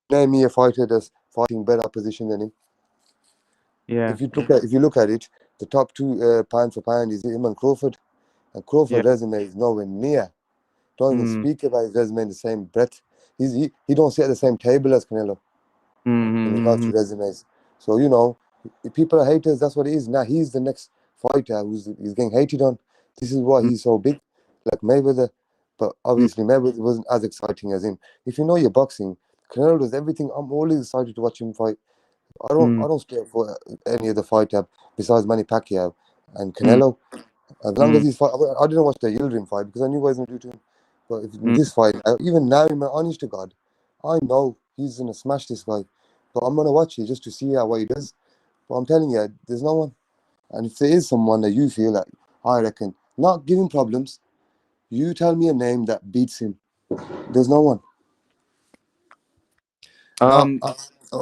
name me a fighter that's fighting better position than him. Yeah. If you look at it, the top 2 pound for pound is him and Crawford. And Crawford's resume is nowhere near. Don't even speak about his resume in the same breath. He don't sit at the same table as Canelo in regards to resumes. So if people are haters, that's what it is. Now he's the next fighter he's getting hated on. This is why he's so big, like Mayweather. But obviously Mayweather wasn't as exciting as him. If you know your boxing, Canelo does everything. I'm always excited to watch him fight. I don't stare for any other fighter besides Manny Pacquiao and Canelo. As long as he's fight, I didn't watch the Yildirim fight because I knew what he was going to do to him. But in this fight, even now, man, honest to God, I know he's going to smash this guy. But I'm going to watch it just to see what he does. But I'm telling you, there's no one. And if there is someone that you feel like, I reckon, not giving problems, you tell me a name that beats him. There's no one. Or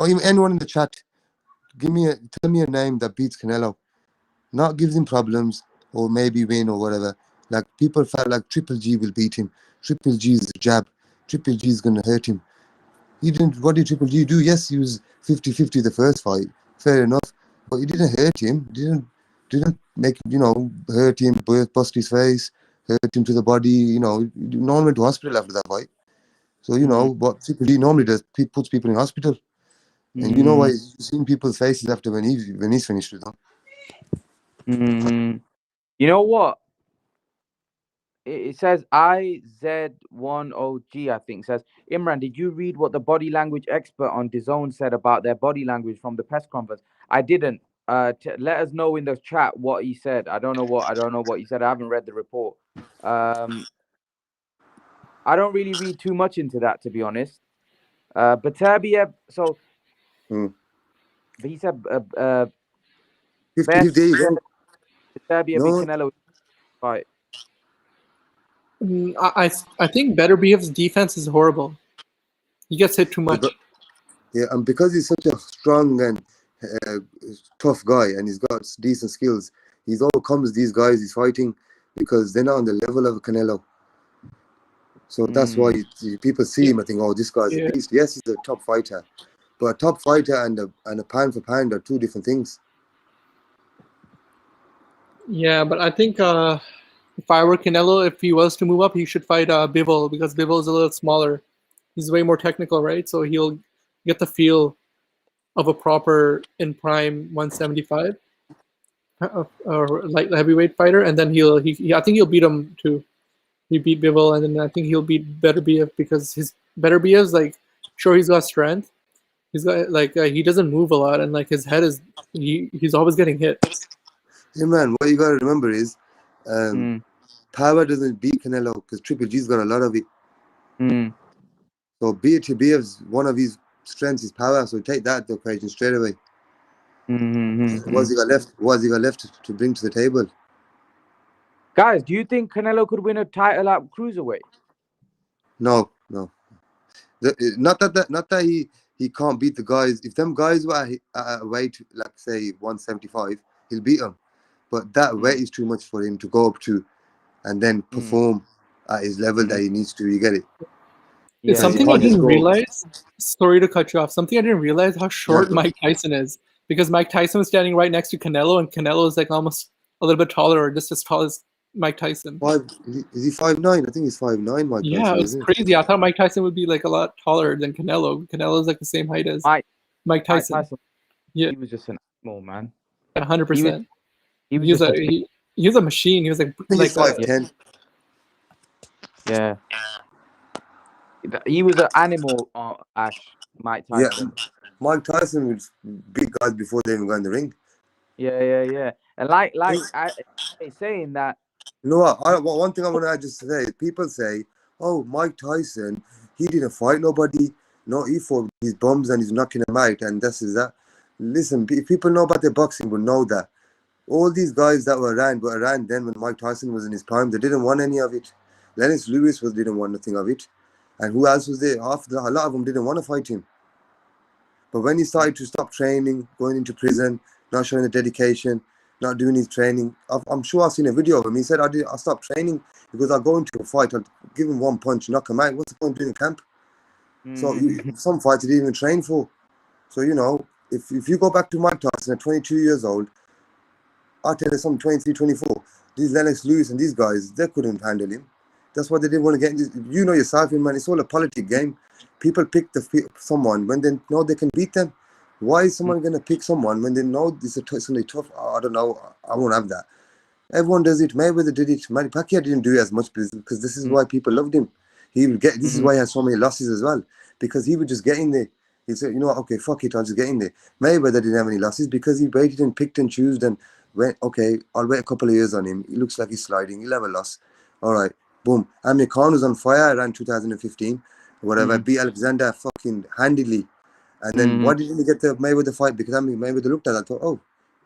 even anyone in the chat, tell me a name that beats Canelo. Not gives him problems or maybe win or whatever. Like people felt like Triple G will beat him. Triple G is a jab. Triple G is going to hurt him. What did Triple G do? Yes, he was 50-50 the first fight. Fair enough. But he didn't hurt him. Didn't make hurt him, bust his face, hurt him to the body. No one went to hospital after that fight. So what Triple G normally does, he puts people in hospital. And you know why? You've seen people's faces after when he's finished with them. You know what? It says IZ10G, I think, says, Imran, did you read what the body language expert on DAZN said about their body language from the press conference? I didn't. Let us know in the chat what he said. I don't know what he said. I haven't read the report. I don't really read too much into that, to be honest. But Terbiev, so but he said 50, there you go. Terbiev beat Canelo fight. I think Betterbiev's defense is horrible. He gets hit too much. Yeah, and because he's such a strong and tough guy, and he's got decent skills, he's overcomes these guys he's fighting because they're not on the level of Canelo. So that's why people see him and think, oh, this guy's a beast. Yes, he's a top fighter, but a top fighter and a pound for pound are two different things. Yeah, but I think if I were Canelo, if he was to move up, he should fight Bivol because Bivol is a little smaller. He's way more technical, right? So he'll get the feel of a proper in prime 175 or light heavyweight fighter, and then I think he'll beat him too. He beat Bivol, and then I think he'll beat Beterbiev because his Beterbiev's like, sure, he's got strength. He's got like he doesn't move a lot, and like his head is he's always getting hit. Hey man, what you gotta remember is, Mm. power doesn't beat Canelo because Triple G's got a lot of it. Mm. So Beterbiev, one of his strengths is power. So take that the equation straight away. What's he got left? What's he got left to bring to the table? Guys, do you think Canelo could win a title at cruiserweight? No. Not that he can't beat the guys. If them guys were at a weight, like say 175, he'll beat them. But that weight is too much for him to go up to, and then perform at his level that he needs to. You get it? It's Yeah, something I didn't realize. Sorry to cut you off. Something I didn't realize how short Mike Tyson is, because Mike Tyson was standing right next to Canelo, and Canelo is like almost a little bit taller, or just as tall as Mike Tyson. Is he 5'9"? I think he's 5'9". Mike Yeah, Tyson, it was crazy. I thought Mike Tyson would be like a lot taller than Canelo. Canelo's like the same height as Mike Tyson. Yeah, he was just an animal, man. 100%. He was a machine. He was like 5'10". Yeah. He was an animal, Ash. Mike Tyson. Yeah, Mike Tyson would beat guys before they even got in the ring. Yeah. And like I saying that. You know what? One thing I want to just say. People say, "Oh, Mike Tyson, he didn't fight nobody. No, he fought his bums and he's knocking them out, and this is that." Listen, if people know about their boxing, will know that all these guys that were around then when Mike Tyson was in his prime, they didn't want any of it. Lennox Lewis didn't want nothing of it, and who else was there? After that, a lot of them didn't want to fight him. But when he started to stop training, going into prison, not showing the dedication, not doing his training, I'm sure I've seen a video of him. He said, I stopped training because I go into a fight, I'll give him one punch, knock him out. What's the point of doing camp? So some fights he didn't even train for. So, you know, if you go back to Mike Tyson at 22 years old, I'll tell you something, 23, 24, these Lennox Lewis and these guys, they couldn't handle him. That's why they didn't want to get into. You know yourself, man, it's all a politic game. People pick someone when they know they can beat them. Why is someone going to pick someone when they know it's going to be tough? I don't know. I won't have that. Everyone does it. Mayweather did it. Manny Pacquiao didn't do it as much because this is why people loved him. This is why he has so many losses as well, because he would just get in there. He said, you know what, okay, fuck it, I'll just get in there. Mayweather didn't have any losses because he waited and picked and chose and went, okay, I'll wait a couple of years on him. He looks like he's sliding. He'll have a loss. All right, boom. Amir Khan was on fire around 2015. Whatever, beat Alexander fucking handily. And then why didn't he get the Mayweather fight? Because Mayweather looked at that and thought, oh,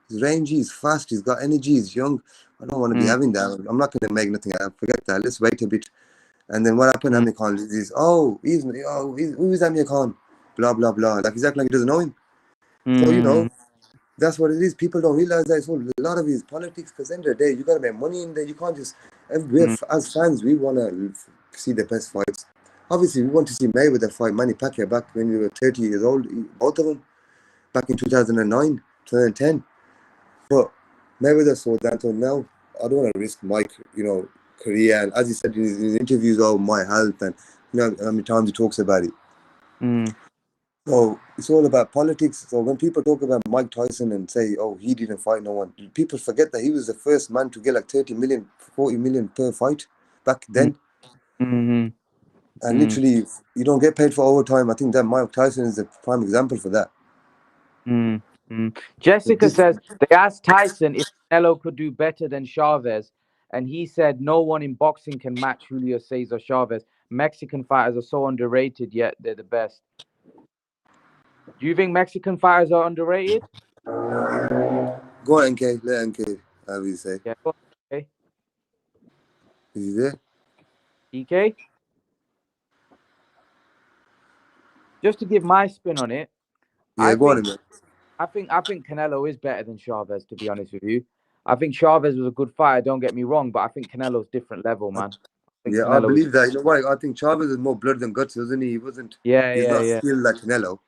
he's rangy, he's fast, he's got energy, he's young. I don't want to be having that. I'm not going to make nothing out. Forget that. Let's wait a bit. And then what happened? Amir Khan is, who is Amir Khan? Blah, blah, blah. Like, he's acting like he doesn't know him. So, you know, that's what it is. People don't realize that it's all a lot of his politics, because at the end of the day, you got to make money in there. You can't just, as fans, we want to see the best fights. Obviously, we want to see Mayweather fight Manny Pacquiao back when we were 30 years old, both of them, back in 2009, 2010. But Mayweather saw that, so now I don't want to risk my, career. And as he said in his interviews, my health, and how many times he talks about it. So it's all about politics. So when people talk about Mike Tyson and say, oh, he didn't fight no one, people forget that he was the first man to get like 30 million, 40 million per fight back then. And literally, you don't get paid for overtime. I think that Mike Tyson is a prime example for that. Jessica says they asked Tyson if Canelo could do better than Chavez, and he said no one in boxing can match Julio Cesar Chavez. Mexican fighters are so underrated, yet they're the best. Do you think Mexican fighters are underrated? Go on, NK. Let NK have you say. Yeah, go on, okay. Is he there? EK? Just to give my spin on it. Yeah, go on, man. I think Canelo is better than Chavez, to be honest with you. I think Chavez was a good fighter, don't get me wrong, but I think Canelo's different level, man. I believe that. You know why? I think Chavez is more blood than guts, wasn't he? He wasn't. He's not skilled like Canelo.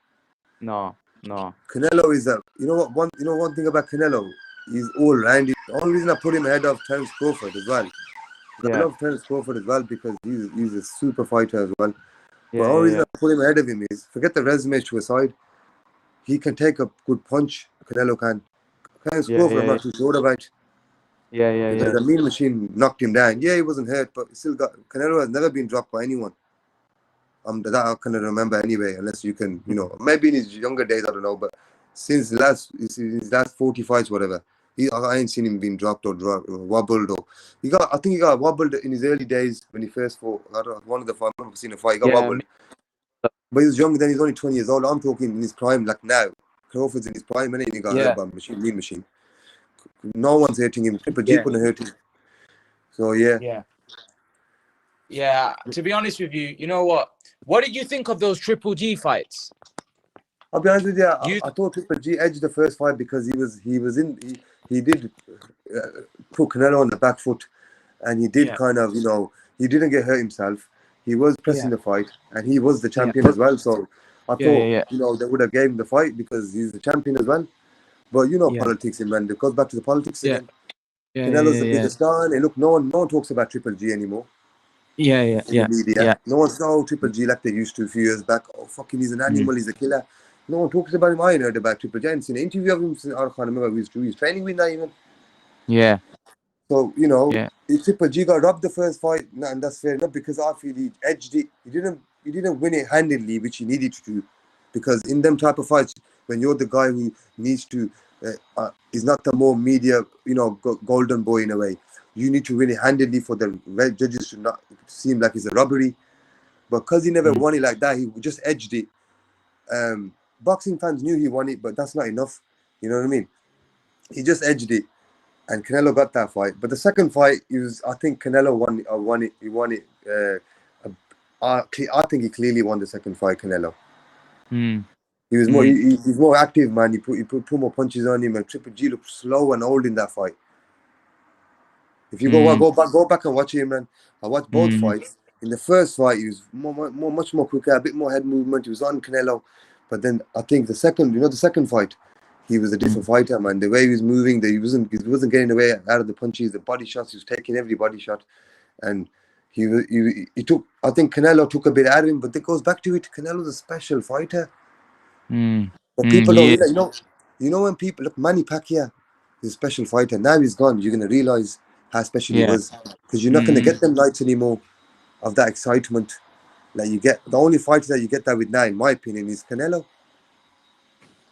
No. Canelo is a. You know what? One thing about Canelo, He's all rounded. The only reason I put him ahead of Terence Crawford as well. I Yeah, love Terence Crawford as well because he's a super fighter as well. But the yeah, only yeah, reason yeah, I put him ahead of him is forget the resume to aside. He can take a good punch. Canelo can. Terence yeah, Crawford, I'm yeah, not too sure about yeah, yeah, because yeah, the Mean Machine knocked him down. Yeah, he wasn't hurt, but he still got. Canelo has never been dropped by anyone. That I kind of remember anyway, unless you can, maybe in his younger days, I don't know, but since his last 40 fights, whatever, I ain't seen him being dropped or wobbled or I think he got wobbled in his early days when he first fought. I don't know, one of the fights, I've never seen a fight, he got yeah. wobbled, but he was young then. He's only 20 years old. I'm talking in his prime, like now. Crawford's in his prime, and he got hurt Yeah, by Mean Machine. No one's hurting him. Triple G yeah, couldn't hurt him. So yeah. yeah, yeah. To be honest with you, you know what? What did you think of those Triple G fights? I'll be honest with you. You, I thought Triple G edged the first fight because he did put Canelo on the back foot, and he did yeah, kind of he didn't get hurt himself. He was pressing yeah, the fight, and he was the yeah, champion as well. So I yeah, thought yeah, they would have gave him the fight because he's the champion as well. But yeah, politics, man. It goes back to the politics yeah, again. yeah, Canelo's yeah, the yeah, biggest star, and look, no one talks about Triple G anymore yeah, yeah, in the yeah, media. yeah. No one's Triple G like they used to a few years back. Oh, fucking, he's an Mm. animal, he's a killer. No one talks about him. I ain't heard about Triple G. I ain't seen an interview of him since I can't remember who he's training with now even. Yeah, So, yeah, if Triple G got robbed the first fight, and that's fair enough because I feel he edged it. He didn't win it handedly, which he needed to do. Because in them type of fights, when you're the guy who needs to, is not the more media, golden boy in a way. You need to win it handedly for the judges to not seem like it's a robbery. But because he never mm. won it like that, he just edged it. Boxing fans knew he won it, but that's not enough. You know what I mean? He just edged it, and Canelo got that fight. But the second fight, I think Canelo won it. He won it. I think he clearly won the second fight, Canelo. Mm. He was more. Mm. He's more active, man. He put two more punches on him, and Triple G looked slow and old in that fight. If you Mm. go back and watch him, man. I watched both Mm. fights. In the first fight, he was much more quicker, a bit more head movement. He was on Canelo, but then I think the second fight, he was a different Mm. fighter, man. The way he was moving, he wasn't getting away out of the punches, the body shots. He was taking every body shot, and he took. I think Canelo took a bit out of him, but it goes back to it. Canelo's a special fighter, Mm. but Mm. people don't Yeah, realize. When people look, Manny Pacquiao is a special fighter. Now he's gone. You're gonna realize how special he yeah. was because you're not gonna Mm. get them nights anymore of that excitement. Like you get the only fighter that you get that with now, in my opinion, is Canelo.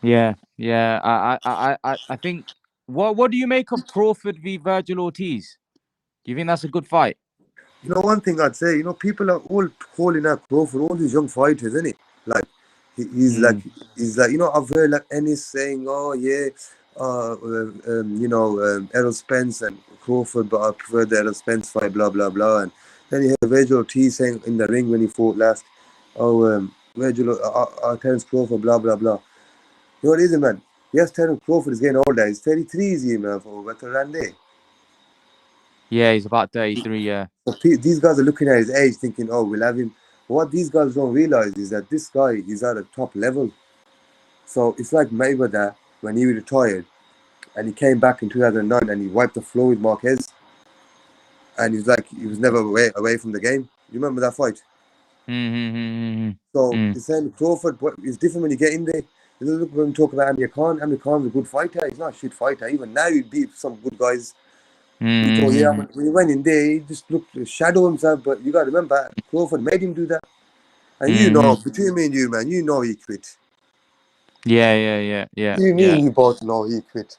Yeah, yeah. I think. What do you make of Crawford v Virgil Ortiz? Do you think that's a good fight? One thing I'd say, people are all calling out Crawford, all these young fighters, isn't it? Like he's like Mm. I've heard like Ennis saying, oh yeah, Errol Spence and Crawford, but I prefer the Errol Spence fight, blah blah blah. And then you have Virgil Ortiz saying in the ring when he fought last, oh Terence Crawford, blah blah blah. You know what it is, man? Yes, Terence Crawford is getting older. He's 33, is he, man, for veteran day. Yeah, he's about 33. Yeah. So these guys are looking at his age, thinking, "Oh, we'll have him." What these guys don't realize is that this guy is at a top level. So it's like Mayweather when he retired and he came back in 2009 and he wiped the floor with Marquez, and he's like he was never away from the game. You remember that fight? Mm. So Mm. the same Crawford, but it's different when you get in there. Look when we talk about Amir Khan. Amir Khan's a good fighter. He's not a shit fighter. Even now, he beat some good guys. He thought, yeah, Mm. when he went in there, he just looked to shadow himself. But you got to remember, Crawford made him do that. And Mm. between me and you, man, he quit. Yeah, yeah, yeah, yeah, Me yeah. and you both know he quit.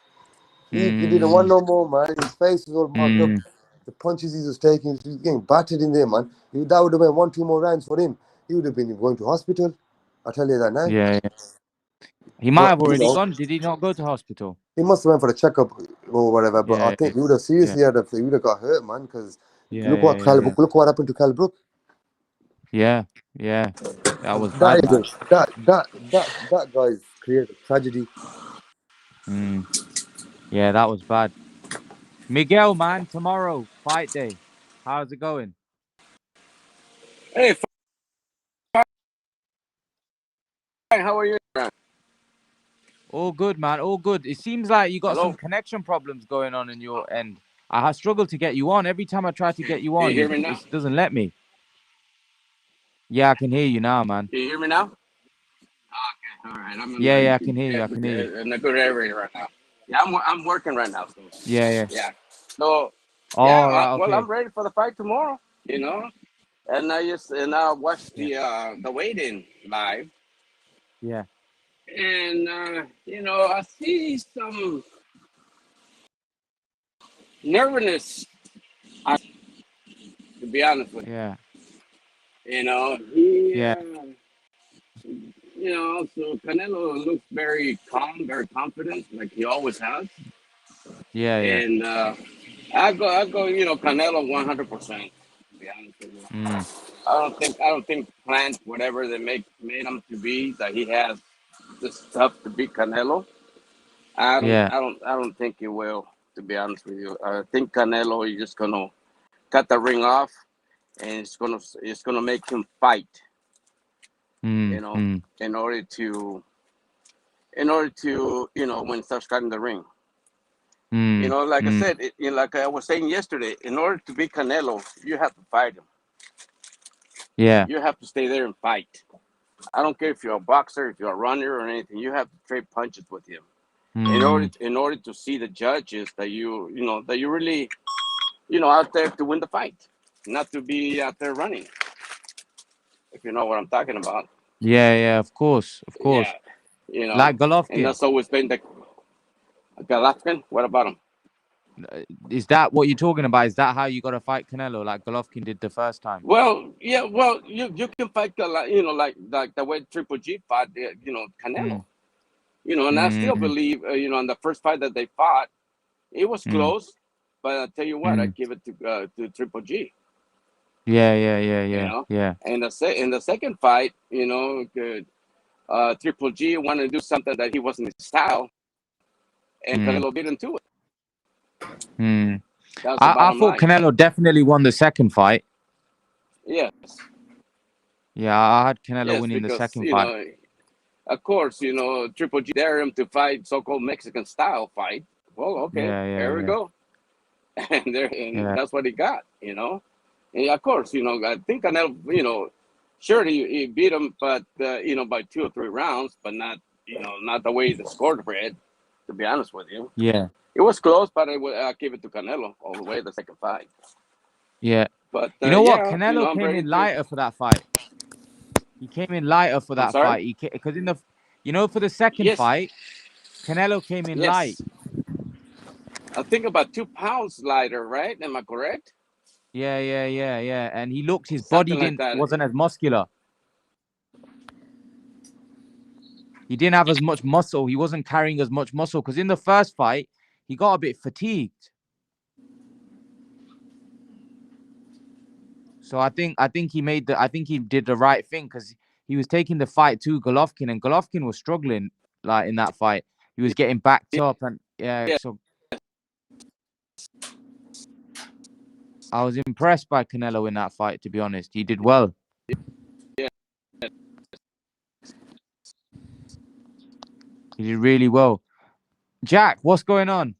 He didn't want Mm. no more, man. His face was all marked up. Mm. The punches he was taking, he was getting battered in there, man. That would have been 1-2 more rounds for him. He would have been going to hospital. I'll tell you that now. Yeah, yeah. He might But, have already gone. Did he not go to hospital? he must have went for a checkup or whatever. But I Yeah, think he would have yeah, seriously he would have got hurt, man. Because yeah, look yeah, yeah, look what happened to Cal Brook. yeah, yeah. That was That bad, is man. that guy's created a tragedy. Mm. Yeah, that was bad. Miguel, man, tomorrow fight day. How's it going? Hey, fine. How are you, man? All good, man. All good. It seems like you got some Hello? connection problems going on in your end. I have struggled to get you on. Every time I try to get you Can you on, hear me now? it doesn't let me. Yeah, I can hear you now, man. Can you hear me now? Okay, all right. Yeah, I can hear you. I can hear you. In a good area right now. Yeah, I'm working right now. So Yeah. yeah. So yeah, All right. well, Okay. I'm ready for the fight tomorrow. You know, and I watched Yeah. the weigh-in live, Yeah. and I see some nervousness. To be honest with Yeah. you, he. Yeah. So Canelo looks very calm, very confident, like he always has. Yeah. And I go, Canelo 100%. To be honest with you, Mm. I don't think Plant, whatever they made him to be, that he has the stuff to beat Canelo. I don't, Yeah. I don't, I don't think he will. To be honest with you, I think Canelo is just gonna cut the ring off, and it's gonna make him fight. You know, Mm. in order to, when he starts cutting the ring. Like I Mm. said, like I was saying yesterday, in order to beat Canelo, you have to fight him. Yeah. You have to stay there and fight. I don't care if you're a boxer, if you're a runner or anything. You have to trade punches with him Mm. in order to see the judges that that you really out there to win the fight, not to be out there running. If you know what I'm talking about. Yeah. Of course. Of Yeah, course. you know, Like and Golovkin. that's always been the Golovkin. What about him? Is that what you're talking about? Is that how you got to fight Canelo, like Golovkin did the first time? Well, yeah, well, you can fight like the way Triple G fought, Canelo. Mm. And I still Mm. believe, in the first fight that they fought, it was Mm. close. But I tell you what, I Mm. give it to Triple G. Yeah. Yeah. And in the second fight, Triple G wanted to do something that he wasn't his style, and Mm. Canelo beat him to it. Mm. That's the I bottom thought line. Canelo definitely won the second fight. Yes, Yeah, I had Canelo yes, winning the because second fight. of course, Triple G dare him to fight so-called Mexican style fight. Well, okay, here we Yeah. go, and Yeah. that's what he got. And of course, I think Canelo, sure he beat him, but by 2 or 3 rounds, but not the way the score read. To be honest with you, Yeah. it was close, but I give it to Canelo all the way the second fight. Yeah. But You know what? yeah, Canelo I'm came ready in to. lighter for that fight. He came in lighter for I'm that sorry. fight. Because for the second Yes, fight, Canelo came in light. yes. I think about 2 pounds lighter, right? Am I correct? Yeah. And he looked, his body Something like that. wasn't as muscular. He didn't have as much muscle. He wasn't carrying as much muscle because in the first fight, he got a bit fatigued. So I think he did the right thing because he was taking the fight to Golovkin and Golovkin was struggling like in that fight. He was getting backed up and yeah, Yeah, so I was impressed by Canelo in that fight, to be honest. He did well. yeah. He did really well. Jack, what's going on?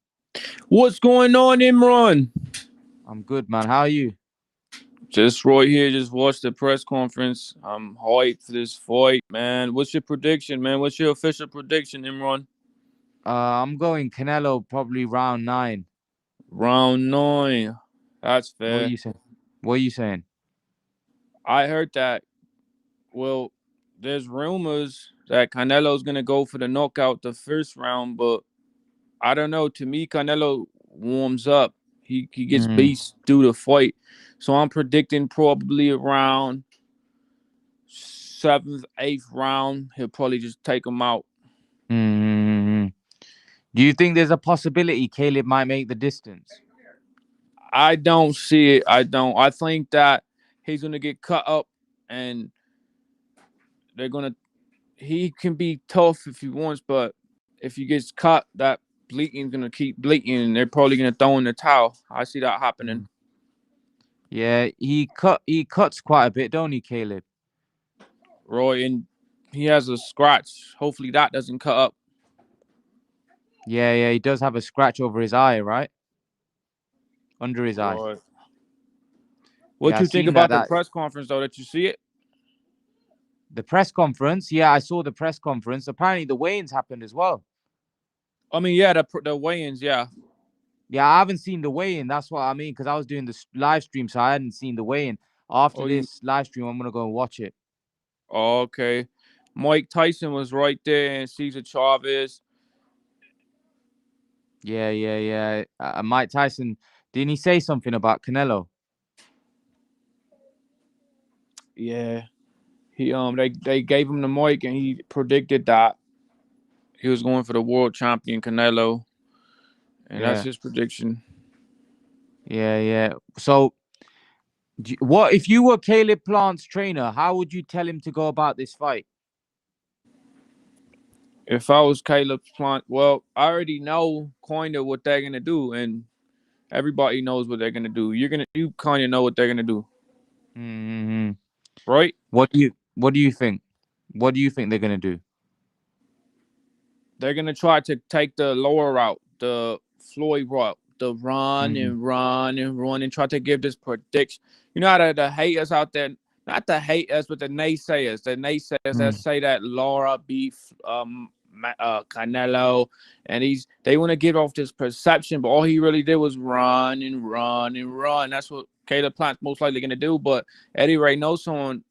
What's going on, Imran? I'm good, man. How are you? Just Roy here. Just watched the press conference. I'm hyped for this fight, man. What's your prediction, man? What's your official prediction, Imran? I'm going Canelo probably round 9. Round 9. That's What are fair. you saying? What are you saying? I heard that. Well, there's rumors that Canelo's gonna go for the knockout the first round, but I don't know. To me, Canelo warms up. He gets Mm, beast through the fight. So I'm predicting probably around 7th, 8th round, he'll probably just take him out. mm. Do you think there's a possibility Caleb might make the distance? I don't see it. I don't. I think that he's gonna get cut up, and they're gonna. He can be tough if he wants, but if he gets cut, that bleeding's gonna keep bleeding, and they're probably gonna throw in the towel. I see that happening. Mm. Yeah, he cuts quite a bit, don't he, Caleb? Roy, and he has a scratch. Hopefully that doesn't cut up. Yeah, yeah, he does have a scratch over his eye, right? Under his eye. Right. Yeah, What I you think seen that. about the press conference though? That you see it? The press conference. Yeah, I saw the press conference. Apparently, the weigh-ins happened as well. I mean, yeah, the weigh-ins, yeah. Yeah, I haven't seen the weigh-in. That's what I mean, because I was doing the live stream, so I hadn't seen the weigh-in. After Oh, you this live stream, I'm gonna go and watch it. okay? Mike Tyson was right there, and Cesar Chavez. Yeah, yeah, yeah. Mike Tyson, didn't he say something about Canelo? Yeah, they gave him the mic, and he predicted that he was going for the world champion Canelo, and that's Yeah, his prediction. yeah, yeah. So, what if you were Caleb Plant's trainer? How would you tell him to go about this fight? If I was Caleb Plant, well, I already know kind of what they're gonna do, and everybody knows what they're gonna do. You kind of know what they're gonna do, Mm-hmm. right? What do you think? What do you think they're gonna do? They're gonna try to take the lower route, the Floyd route, the run Mm-hmm. and run and run and try to give this prediction. You know how the haters out there, not the haters, but the naysayers that say that Laura beat Canelo, and they want to get off this perception, but all he really did was run and run and run. That's what Caleb Plant's most likely gonna do. But Eddie Reynoso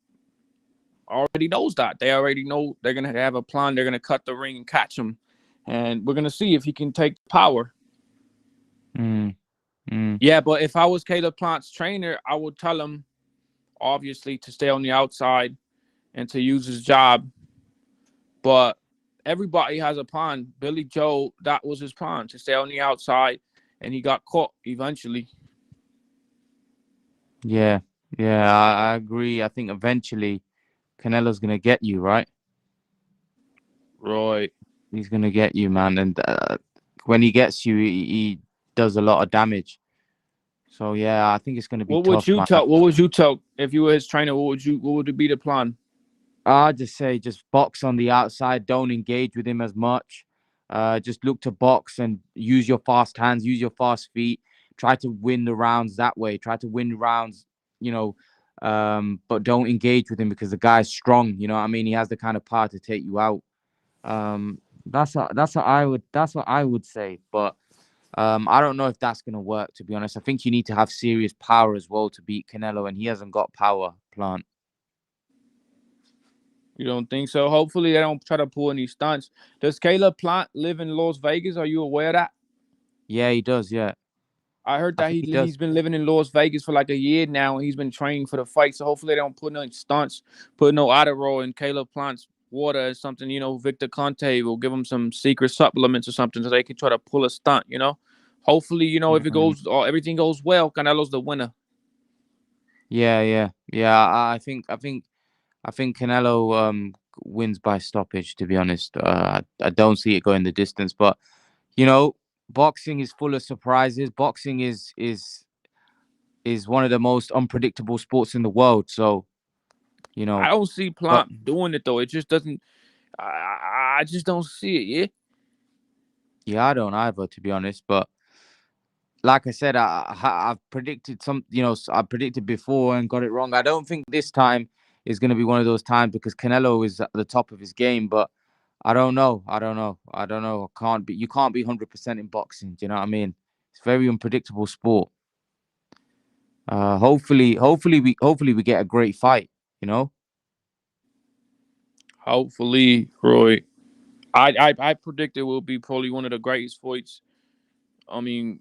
already knows that. They already know they're gonna have a plan. They're gonna cut the ring and catch him, and we're gonna see if he can take power. Yeah, but if I was Caleb Plant's trainer, I would tell him obviously to stay on the outside and to use his job. But everybody has a plan. Billy Joe, that was his plan, to stay on the outside, and he got caught eventually. Yeah, yeah, I agree. I think eventually Canelo's gonna get you, right? Right. He's gonna get you, man. And when he gets you, he does a lot of damage. So yeah, I think it's gonna be What would tough, you man. tell? What would you tell if you were his trainer? What would it be the plan? I'd just say just box on the outside. Don't engage with him as much. Just look to box and use your fast hands, use your fast feet. Try to win the rounds that way. Try to win rounds, you know. But don't engage with him because the guy's strong. You know what I mean? He has the kind of power to take you out. That's what I would say. But I don't know if that's gonna work. To be honest, I think you need to have serious power as well to beat Canelo, and he hasn't got power. Plant. You don't think so? Hopefully they don't try to pull any stunts. Does Caleb Plant live in Las Vegas? Are you aware of that? Yeah, he does. Yeah, I heard I that think he does. he's been living in Las Vegas for like a year now, and he's been training for the fight. So hopefully they don't put no stunts, put no Adderall in Caleb Plant's water or something. Victor Conte will give him some secret supplements or something so they can try to pull a stunt. Hopefully if it goes, everything goes well, Canelo's the winner. Yeah, yeah, yeah. I think Canelo wins by stoppage. To be honest, I don't see it going the distance. But boxing is full of surprises. Boxing is one of the most unpredictable sports in the world. So I don't see but Plant doing it though. It just doesn't. I just don't see it. yeah, I don't either, to be honest. But like I said, I've predicted I predicted before and got it wrong. I don't think this time is going to be one of those times because Canelo is at the top of his game. But I don't know. You can't be 100% in boxing. Do you know what I mean? It's a very unpredictable sport. Hopefully we get a great fight. Hopefully, Roy. I predict it will be probably one of the greatest fights. I mean,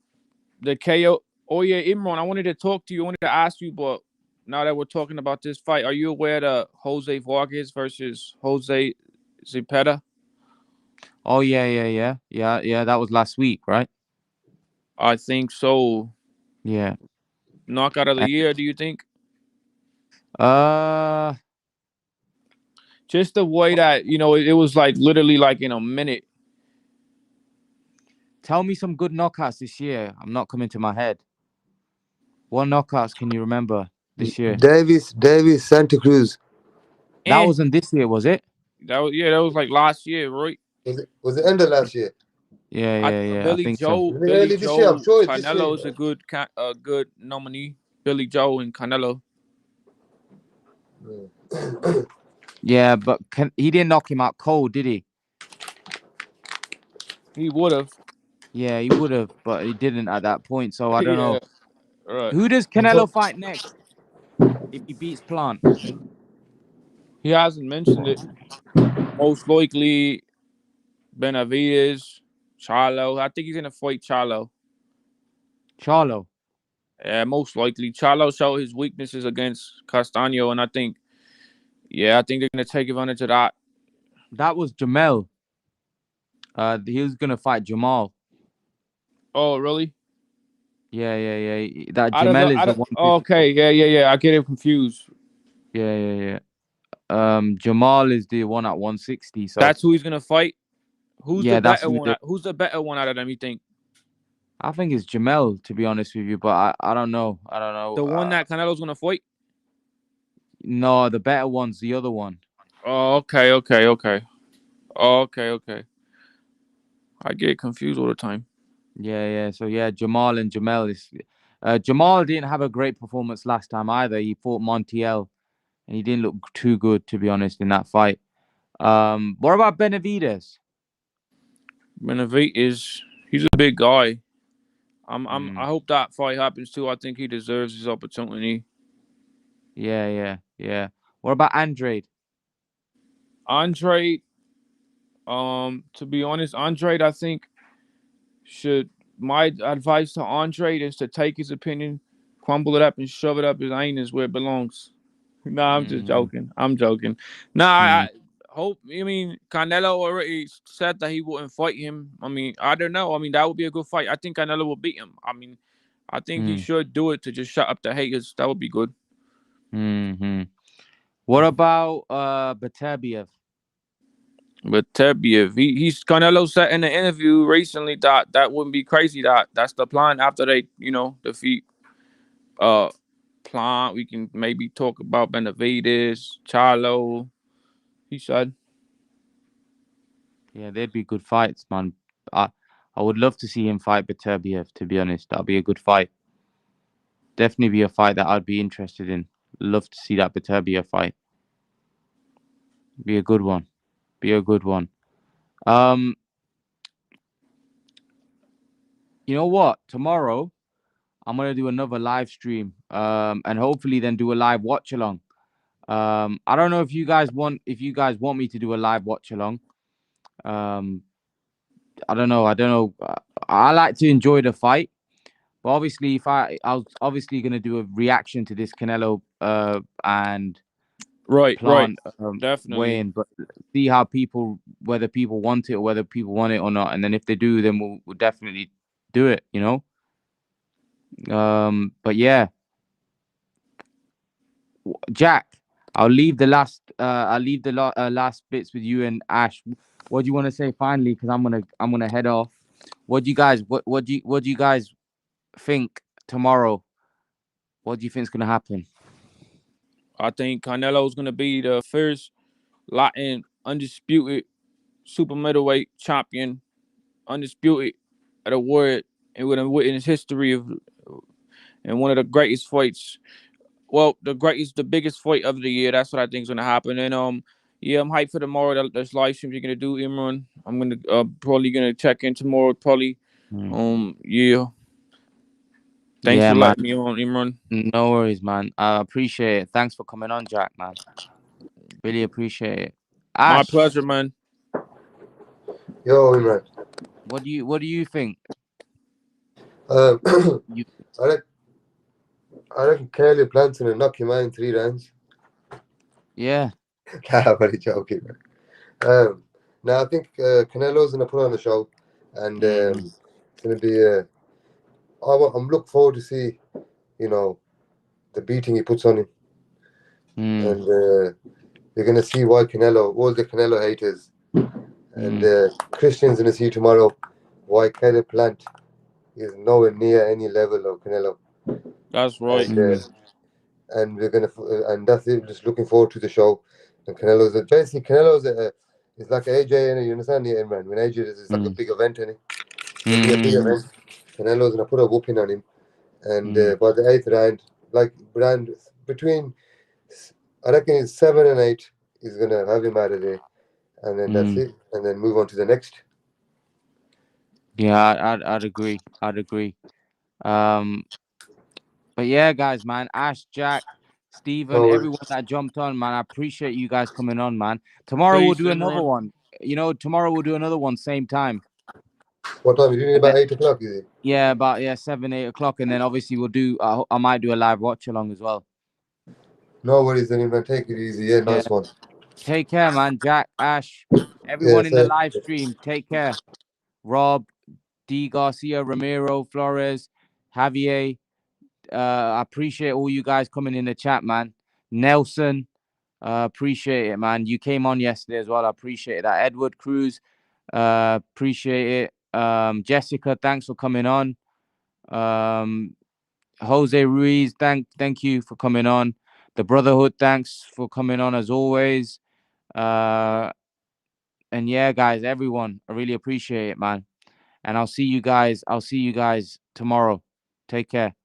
the KO. Oh yeah, Imran, I wanted to talk to you. I wanted to ask you, but now that we're talking about this fight, are you aware of Jose Vargas versus Jose Zepeda? Oh yeah. That was last week, right? I think so. Yeah. Knockout of the year, do you think? Uh, Just the way that it was like literally like in a minute. Tell me some good knockouts this year. I'm not coming to my head. What knockouts can you remember this year? Davis, Santa Cruz. That wasn't this year, was it? That was like last year, right? Was it end of last year? Yeah. I Billy think so. Is it early this year? I'm sure it's this year. Canelo is a good nominee. Billy Joe and Canelo. Yeah, but he didn't knock him out cold, did he? He would have. Yeah, he would have, but he didn't at that point. So I don't Yeah, know. right. Who does Canelo fight next if he beats Plant? He hasn't mentioned it. Most likely Benavides, Charlo. I think he's gonna fight Charlo. Charlo. Yeah, most likely. Charlo showed his weaknesses against Castaño, and I think they're gonna take advantage of that. That was Jamel. He was gonna fight Jamal. Oh, really? Yeah. That I don't know. Jamel is the one. Okay, yeah. I get it confused. Yeah. Jamal is the one at 160. So That's who he's gonna fight. Who's the yeah, that's better one? Who's the better one out of them? You think I think it's Jamel, to be honest with you, but I don't know. the one that Canelo's gonna fight? No, the better one's the other one. Oh, okay. I get confused all the time. Yeah. So yeah, Jamal and Jamel is. Jamal didn't have a great performance last time either. He fought Montiel, and he didn't look too good, to be honest, in that fight. What about Benavides? Benavides, he's a big guy. I Mm. hope that fight happens too. I think he deserves his opportunity. Yeah. What about Andrade? Andre, to be honest, Andre, I think my advice to Andre is to take his opinion, crumble it up, and shove it up his anus where it belongs. Nah, I'm just joking. I'm joking. Nah, I hope. I mean, Canelo already said that he wouldn't fight him. I mean, I don't know. I mean, that would be a good fight. I think Canelo will beat him. I mean, I think he should do it to just shut up the haters. That would be good. What about Beterbiev? Beterbiev, he's Canelo said in an interview recently that wouldn't be crazy. That's the plan after they defeat Plant. We can maybe talk about Benavides, Charlo. He said. Yeah, they'd be good fights, man. I would love to see him fight Beterbiev, to be honest. That'd be a good fight. Definitely be a fight that I'd be interested in. Love to see that Beterbiev fight. Be a good one. You know what? Tomorrow I'm gonna do another live stream. And hopefully then do a live watch along. I don't know if you guys want me to do a live watch along. I don't know. I like to enjoy the fight, but obviously, I was obviously gonna do a reaction to this Canelo and Plant definitely weigh-in, but see how whether people want it or whether people want it or not, and then if they do, then we'll definitely do it. But yeah, Jack, I'll leave the last last bits with you and Ash. What do you want to say finally? Because I'm gonna head off. What do you guys think tomorrow? What do you think is gonna happen? I think Canelo is gonna be the first Latin undisputed super middleweight champion, undisputed at a word, and with in his history of and one of the greatest fights. Well, the biggest fight of the year. That's what I think is gonna happen. And yeah, I'm hyped for tomorrow. There's live streams you're gonna do, Imran. I'm gonna probably gonna check in tomorrow. Probably. Yeah. Thanks for letting me on, Imran. No worries, man. I appreciate it. Thanks for coming on, Jack, man. Really appreciate it. Ash, my pleasure, man. Yo, Imran. What do you think? I reckon Caleb Plant's gonna knock him out in 3 rounds. Yeah. Nah, very joking, man. Now I think Canelo's gonna put on the show, and it's gonna be. I'm looking forward to see, the beating he puts on him, and you're gonna see why all the Canelo haters, and Christian's gonna see tomorrow why Caleb Plant is nowhere near any level of Canelo. That's right. And we're gonna, and that's it. Just looking forward to the show. And Canelo's is like AJ, and you understand, yeah, man. When AJ is like a big event, isn't it? It'll be a big Mm, event. Canelo's gonna put a whooping on him, and mm, by the eighth round, like round between, I reckon it's 7 and 8, he's gonna have him out of there, and then that's mm. it, and then move on to the next. Yeah, I'd agree. I'd agree. Um, but yeah, guys, man, Ash, Jack, Stephen, No worries. everyone that jumped on, man, I appreciate you guys coming on, man. Tomorrow we'll Peace, do another everyone. one. Tomorrow we'll do another one, same time. What time? You doing And then, about 8 o'clock? Is it? yeah, about 7, 8 o'clock, and then obviously we'll do. I might do a live watch along as well. No worries, then man. Take it easy. Yeah, Yeah, nice one. take care, man. Jack, Ash, Yeah, everyone in the same. live stream, take care. Rob, D. Garcia, Ramiro, Flores, Javier. I appreciate all you guys coming in the chat, man. Nelson, appreciate it, man. You came on yesterday as well. I appreciate that. Edward Cruz, appreciate it. Jessica, thanks for coming on. Jose Ruiz, thank you for coming on. The Brotherhood, thanks for coming on as always. And yeah, guys, everyone, I really appreciate it, man. And I'll see you guys tomorrow. Take care.